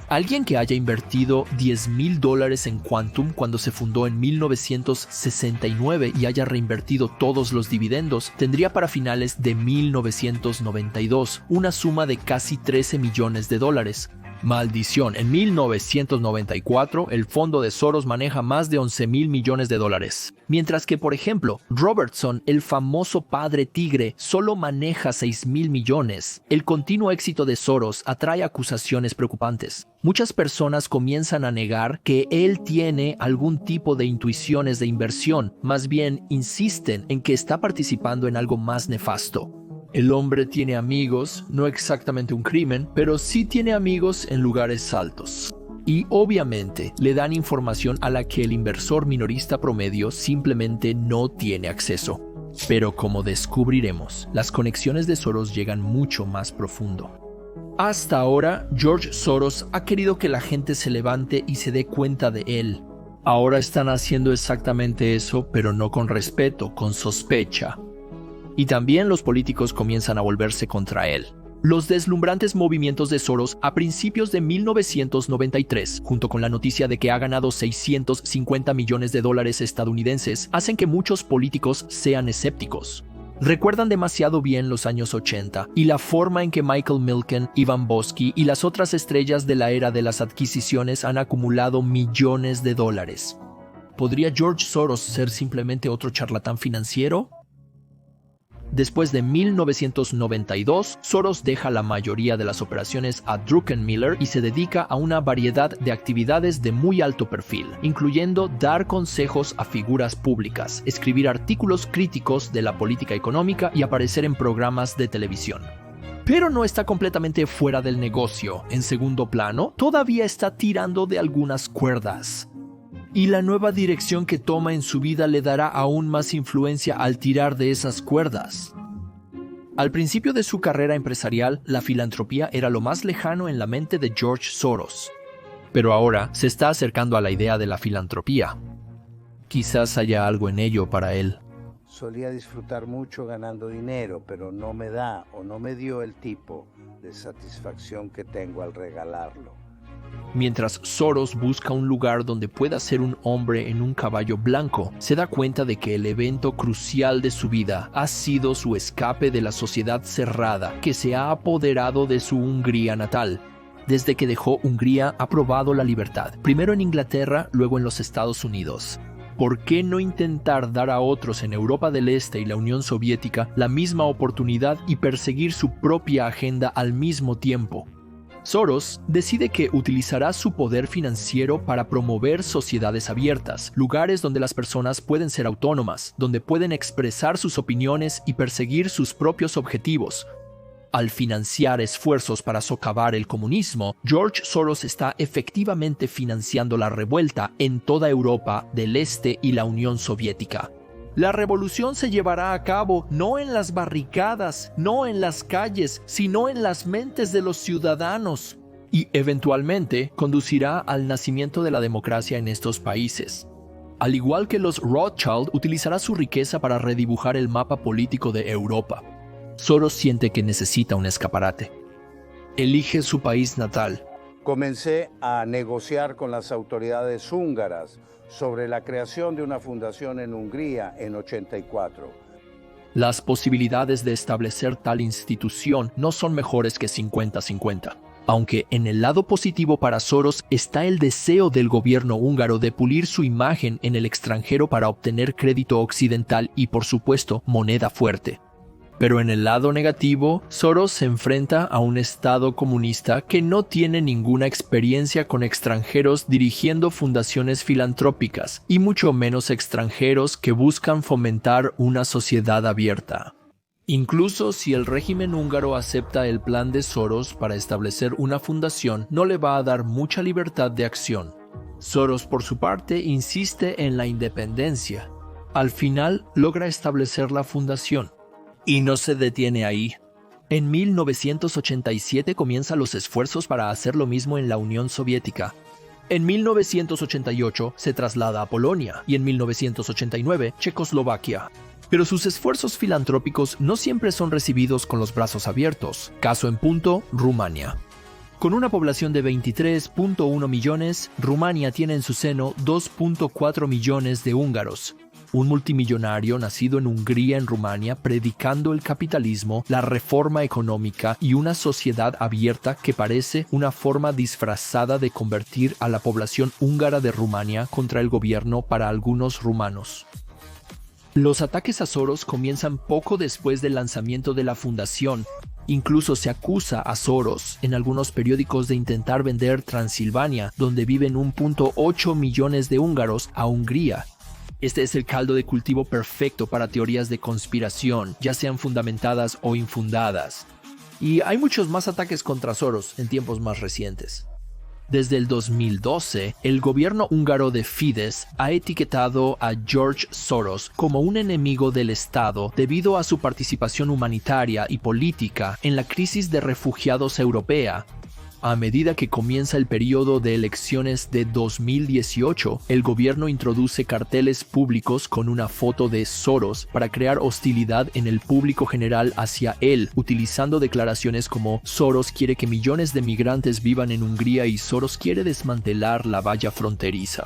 Alguien que haya invertido $10,000 en Quantum cuando se fundó en 1969 y haya reinvertido todos los dividendos, tendría para finales de 1992 una suma de casi $13 millones. Maldición, en 1994 el fondo de Soros maneja más de $11,000 millones. Mientras que, por ejemplo, Robertson, el famoso padre tigre, solo maneja $6,000 millones. El continuo éxito de Soros atrae acusaciones preocupantes. Muchas personas comienzan a negar que él tiene algún tipo de intuiciones de inversión, más bien insisten en que está participando en algo más nefasto. El hombre tiene amigos, no exactamente un crimen, pero sí tiene amigos en lugares altos. Y obviamente le dan información a la que el inversor minorista promedio simplemente no tiene acceso. Pero como descubriremos, las conexiones de Soros llegan mucho más profundo. Hasta ahora, George Soros ha querido que la gente se levante y se dé cuenta de él. Ahora están haciendo exactamente eso, pero no con respeto, con sospecha. Y también los políticos comienzan a volverse contra él. Los deslumbrantes movimientos de Soros a principios de 1993, junto con la noticia de que ha ganado $650 millones estadounidenses, hacen que muchos políticos sean escépticos. Recuerdan demasiado bien los años 80 y la forma en que Michael Milken, Ivan Boesky y las otras estrellas de la era de las adquisiciones han acumulado millones de dólares. ¿Podría George Soros ser simplemente otro charlatán financiero? Después de 1992, Soros deja la mayoría de las operaciones a Druckenmiller y se dedica a una variedad de actividades de muy alto perfil, incluyendo dar consejos a figuras públicas, escribir artículos críticos de la política económica y aparecer en programas de televisión. Pero no está completamente fuera del negocio. En segundo plano, todavía está tirando de algunas cuerdas. Y la nueva dirección que toma en su vida le dará aún más influencia al tirar de esas cuerdas. Al principio de su carrera empresarial, la filantropía era lo más lejano en la mente de George Soros. Pero ahora se está acercando a la idea de la filantropía. Quizás haya algo en ello para él. Solía disfrutar mucho ganando dinero, pero no me da o no me dio el tipo de satisfacción que tengo al regalarlo. Mientras Soros busca un lugar donde pueda ser un hombre en un caballo blanco, se da cuenta de que el evento crucial de su vida ha sido su escape de la sociedad cerrada que se ha apoderado de su Hungría natal. Desde que dejó Hungría ha probado la libertad, primero en Inglaterra, luego en los Estados Unidos. ¿Por qué no intentar dar a otros en Europa del Este y la Unión Soviética la misma oportunidad y perseguir su propia agenda al mismo tiempo? Soros decide que utilizará su poder financiero para promover sociedades abiertas, lugares donde las personas pueden ser autónomas, donde pueden expresar sus opiniones y perseguir sus propios objetivos. Al financiar esfuerzos para socavar el comunismo, George Soros está efectivamente financiando la revuelta en toda Europa del Este y la Unión Soviética. La revolución se llevará a cabo no en las barricadas, no en las calles, sino en las mentes de los ciudadanos. Y eventualmente conducirá al nacimiento de la democracia en estos países. Al igual que los Rothschild, utilizará su riqueza para redibujar el mapa político de Europa. Soros siente que necesita un escaparate. Elige su país natal. Comencé a negociar con las autoridades húngaras sobre la creación de una fundación en Hungría en 84. Las posibilidades de establecer tal institución no son mejores que 50-50. Aunque en el lado positivo para Soros está el deseo del gobierno húngaro de pulir su imagen en el extranjero para obtener crédito occidental y, por supuesto, moneda fuerte. Pero en el lado negativo, Soros se enfrenta a un Estado comunista que no tiene ninguna experiencia con extranjeros dirigiendo fundaciones filantrópicas, y mucho menos extranjeros que buscan fomentar una sociedad abierta. Incluso si el régimen húngaro acepta el plan de Soros para establecer una fundación, no le va a dar mucha libertad de acción. Soros, por su parte, insiste en la independencia. Al final, logra establecer la fundación. Y no se detiene ahí. En 1987 comienza los esfuerzos para hacer lo mismo en la Unión Soviética. En 1988 se traslada a Polonia y en 1989 Checoslovaquia. Pero sus esfuerzos filantrópicos no siempre son recibidos con los brazos abiertos. Caso en punto, Rumania. Con una población de 23.1 millones, Rumania tiene en su seno 2.4 millones de húngaros. Un multimillonario nacido en Hungría, en Rumania, predicando el capitalismo, la reforma económica y una sociedad abierta que parece una forma disfrazada de convertir a la población húngara de Rumania contra el gobierno para algunos rumanos. Los ataques a Soros comienzan poco después del lanzamiento de la fundación. Incluso se acusa a Soros en algunos periódicos de intentar vender Transilvania, donde viven 1.8 millones de húngaros, a Hungría. Este es el caldo de cultivo perfecto para teorías de conspiración, ya sean fundamentadas o infundadas. Y hay muchos más ataques contra Soros en tiempos más recientes. Desde el 2012, el gobierno húngaro de Fidesz ha etiquetado a George Soros como un enemigo del Estado debido a su participación humanitaria y política en la crisis de refugiados europea. A medida que comienza el periodo de elecciones de 2018, el gobierno introduce carteles públicos con una foto de Soros para crear hostilidad en el público general hacia él, utilizando declaraciones como Soros quiere que millones de migrantes vivan en Hungría y Soros quiere desmantelar la valla fronteriza.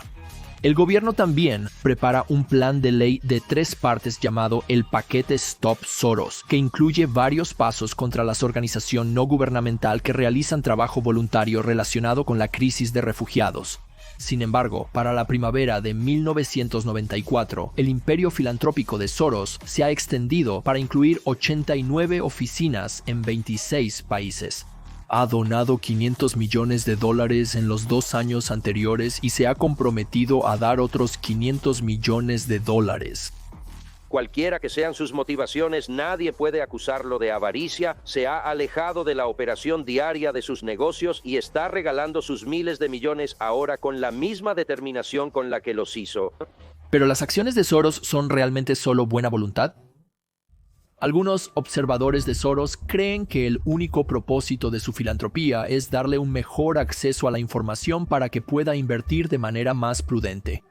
El gobierno también prepara un plan de ley de 3 partes llamado el Paquete Stop Soros, que incluye varios pasos contra las organizaciones no gubernamental que realizan trabajo voluntario relacionado con la crisis de refugiados. Sin embargo, para la primavera de 1994, el imperio filantrópico de Soros se ha extendido para incluir 89 oficinas en 26 países. Ha donado $500 millones en los 2 años anteriores y se ha comprometido a dar otros $500 millones. Cualquiera que sean sus motivaciones, nadie puede acusarlo de avaricia. Se ha alejado de la operación diaria de sus negocios y está regalando sus miles de millones ahora con la misma determinación con la que los hizo. ¿Pero las acciones de Soros son realmente solo buena voluntad? Algunos observadores de Soros creen que el único propósito de su filantropía es darle un mejor acceso a la información para que pueda invertir de manera más prudente.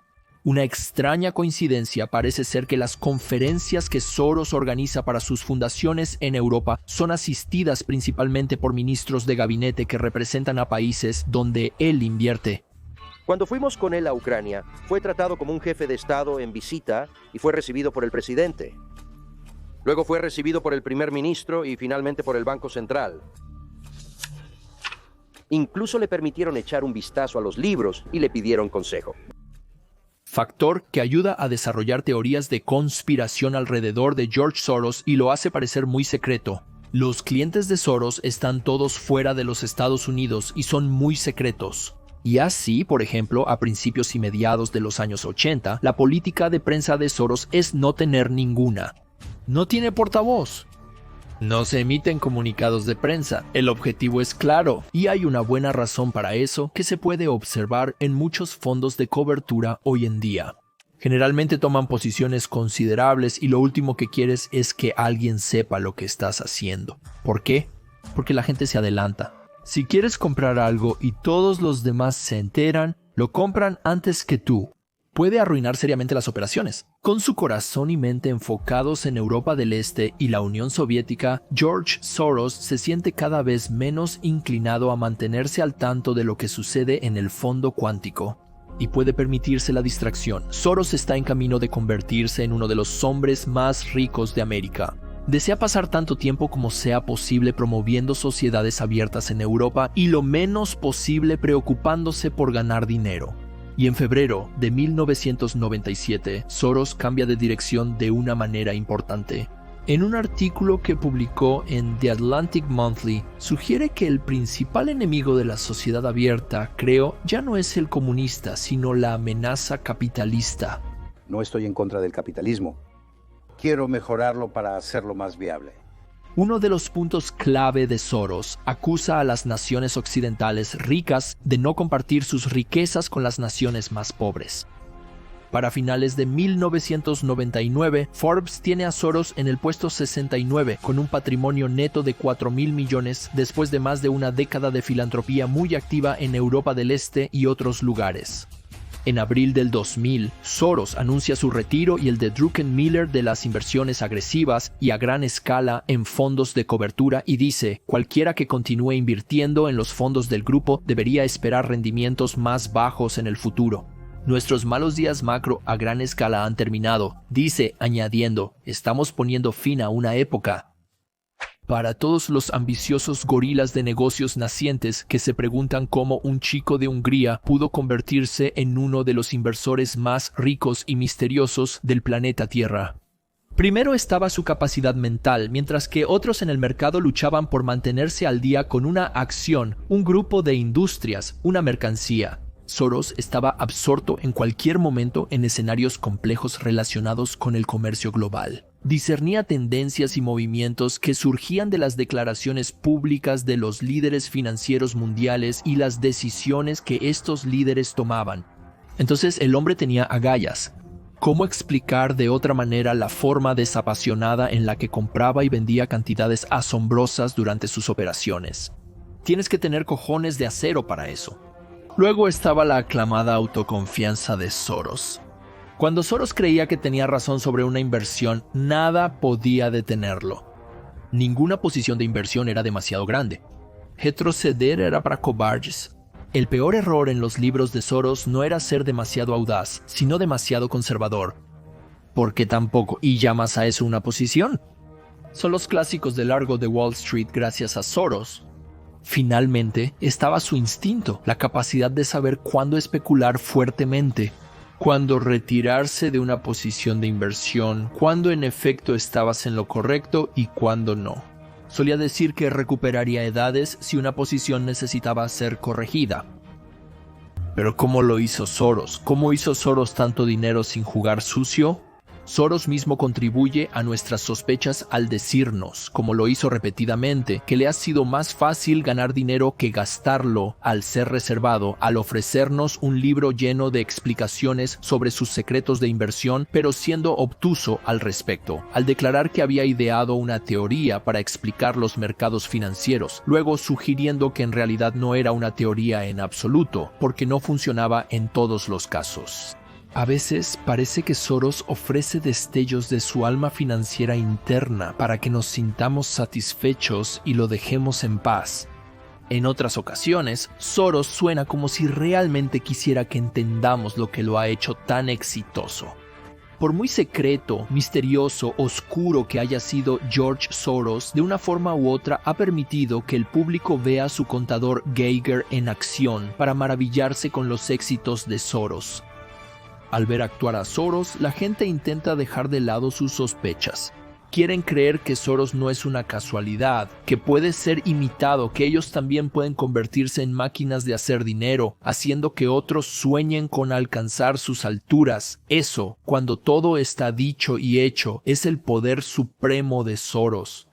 Una extraña coincidencia parece ser que las conferencias que Soros organiza para sus fundaciones en Europa son asistidas principalmente por ministros de gabinete que representan a países donde él invierte. Cuando fuimos con él a Ucrania, fue tratado como un jefe de Estado en visita y fue recibido por el presidente. Luego fue recibido por el primer ministro y finalmente por el Banco Central. Incluso le permitieron echar un vistazo a los libros y le pidieron consejo. Factor que ayuda a desarrollar teorías de conspiración alrededor de George Soros y lo hace parecer muy secreto. Los clientes de Soros están todos fuera de los Estados Unidos y son muy secretos. Y así, por ejemplo, a principios y mediados de los años 80, la política de prensa de Soros es no tener ninguna. No tiene portavoz. No se emiten comunicados de prensa. El objetivo es claro, y hay una buena razón para eso que se puede observar en muchos fondos de cobertura hoy en día. Generalmente toman posiciones considerables y lo último que quieres es que alguien sepa lo que estás haciendo. ¿Por qué? Porque la gente se adelanta. Si quieres comprar algo y todos los demás se enteran, lo compran antes que tú. Puede arruinar seriamente las operaciones. Con su corazón y mente enfocados en Europa del Este y la Unión Soviética, George Soros se siente cada vez menos inclinado a mantenerse al tanto de lo que sucede en el fondo cuántico. Y puede permitirse la distracción. Soros está en camino de convertirse en uno de los hombres más ricos de América. Desea pasar tanto tiempo como sea posible promoviendo sociedades abiertas en Europa y lo menos posible preocupándose por ganar dinero. Y en febrero de 1997, Soros cambia de dirección de una manera importante. En un artículo que publicó en The Atlantic Monthly, sugiere que el principal enemigo de la sociedad abierta, creo, ya no es el comunista, sino la amenaza capitalista. No estoy en contra del capitalismo. Quiero mejorarlo para hacerlo más viable. Uno de los puntos clave de Soros acusa a las naciones occidentales ricas de no compartir sus riquezas con las naciones más pobres. Para finales de 1999, Forbes tiene a Soros en el puesto 69 con un patrimonio neto de $4,000 millones después de más de una década de filantropía muy activa en Europa del Este y otros lugares. En abril del 2000, Soros anuncia su retiro y el de Druckenmiller de las inversiones agresivas y a gran escala en fondos de cobertura y dice, cualquiera que continúe invirtiendo en los fondos del grupo debería esperar rendimientos más bajos en el futuro. Nuestros malos días macro a gran escala han terminado, dice añadiendo, estamos poniendo fin a una época. Para todos los ambiciosos gorilas de negocios nacientes que se preguntan cómo un chico de Hungría pudo convertirse en uno de los inversores más ricos y misteriosos del planeta Tierra. Primero estaba su capacidad mental, mientras que otros en el mercado luchaban por mantenerse al día con una acción, un grupo de industrias, una mercancía. Soros estaba absorto en cualquier momento en escenarios complejos relacionados con el comercio global. Discernía tendencias y movimientos que surgían de las declaraciones públicas de los líderes financieros mundiales y las decisiones que estos líderes tomaban. Entonces el hombre tenía agallas. ¿Cómo explicar de otra manera la forma desapasionada en la que compraba y vendía cantidades asombrosas durante sus operaciones? Tienes que tener cojones de acero para eso. Luego estaba la aclamada autoconfianza de Soros. Cuando Soros creía que tenía razón sobre una inversión, nada podía detenerlo. Ninguna posición de inversión era demasiado grande. Retroceder era para cobardes. El peor error en los libros de Soros no era ser demasiado audaz, sino demasiado conservador. ¿Por qué tampoco? ¿Y llamas a eso una posición? Son los clásicos del largo de Wall Street gracias a Soros. Finalmente, estaba su instinto, la capacidad de saber cuándo especular fuertemente, cuándo retirarse de una posición de inversión, cuándo en efecto estabas en lo correcto y cuándo no. Solía decir que recuperaría edades si una posición necesitaba ser corregida. Pero ¿cómo lo hizo Soros? ¿Cómo hizo Soros tanto dinero sin jugar sucio? Soros mismo contribuye a nuestras sospechas al decirnos, como lo hizo repetidamente, que le ha sido más fácil ganar dinero que gastarlo al ser reservado, al ofrecernos un libro lleno de explicaciones sobre sus secretos de inversión, pero siendo obtuso al respecto, al declarar que había ideado una teoría para explicar los mercados financieros, luego sugiriendo que en realidad no era una teoría en absoluto, porque no funcionaba en todos los casos. A veces parece que Soros ofrece destellos de su alma financiera interna para que nos sintamos satisfechos y lo dejemos en paz. En otras ocasiones, Soros suena como si realmente quisiera que entendamos lo que lo ha hecho tan exitoso. Por muy secreto, misterioso, oscuro que haya sido George Soros, de una forma u otra ha permitido que el público vea a su contador Geiger en acción para maravillarse con los éxitos de Soros. Al ver actuar a Soros, la gente intenta dejar de lado sus sospechas. Quieren creer que Soros no es una casualidad, que puede ser imitado, que ellos también pueden convertirse en máquinas de hacer dinero, haciendo que otros sueñen con alcanzar sus alturas. Eso, cuando todo está dicho y hecho, es el poder supremo de Soros.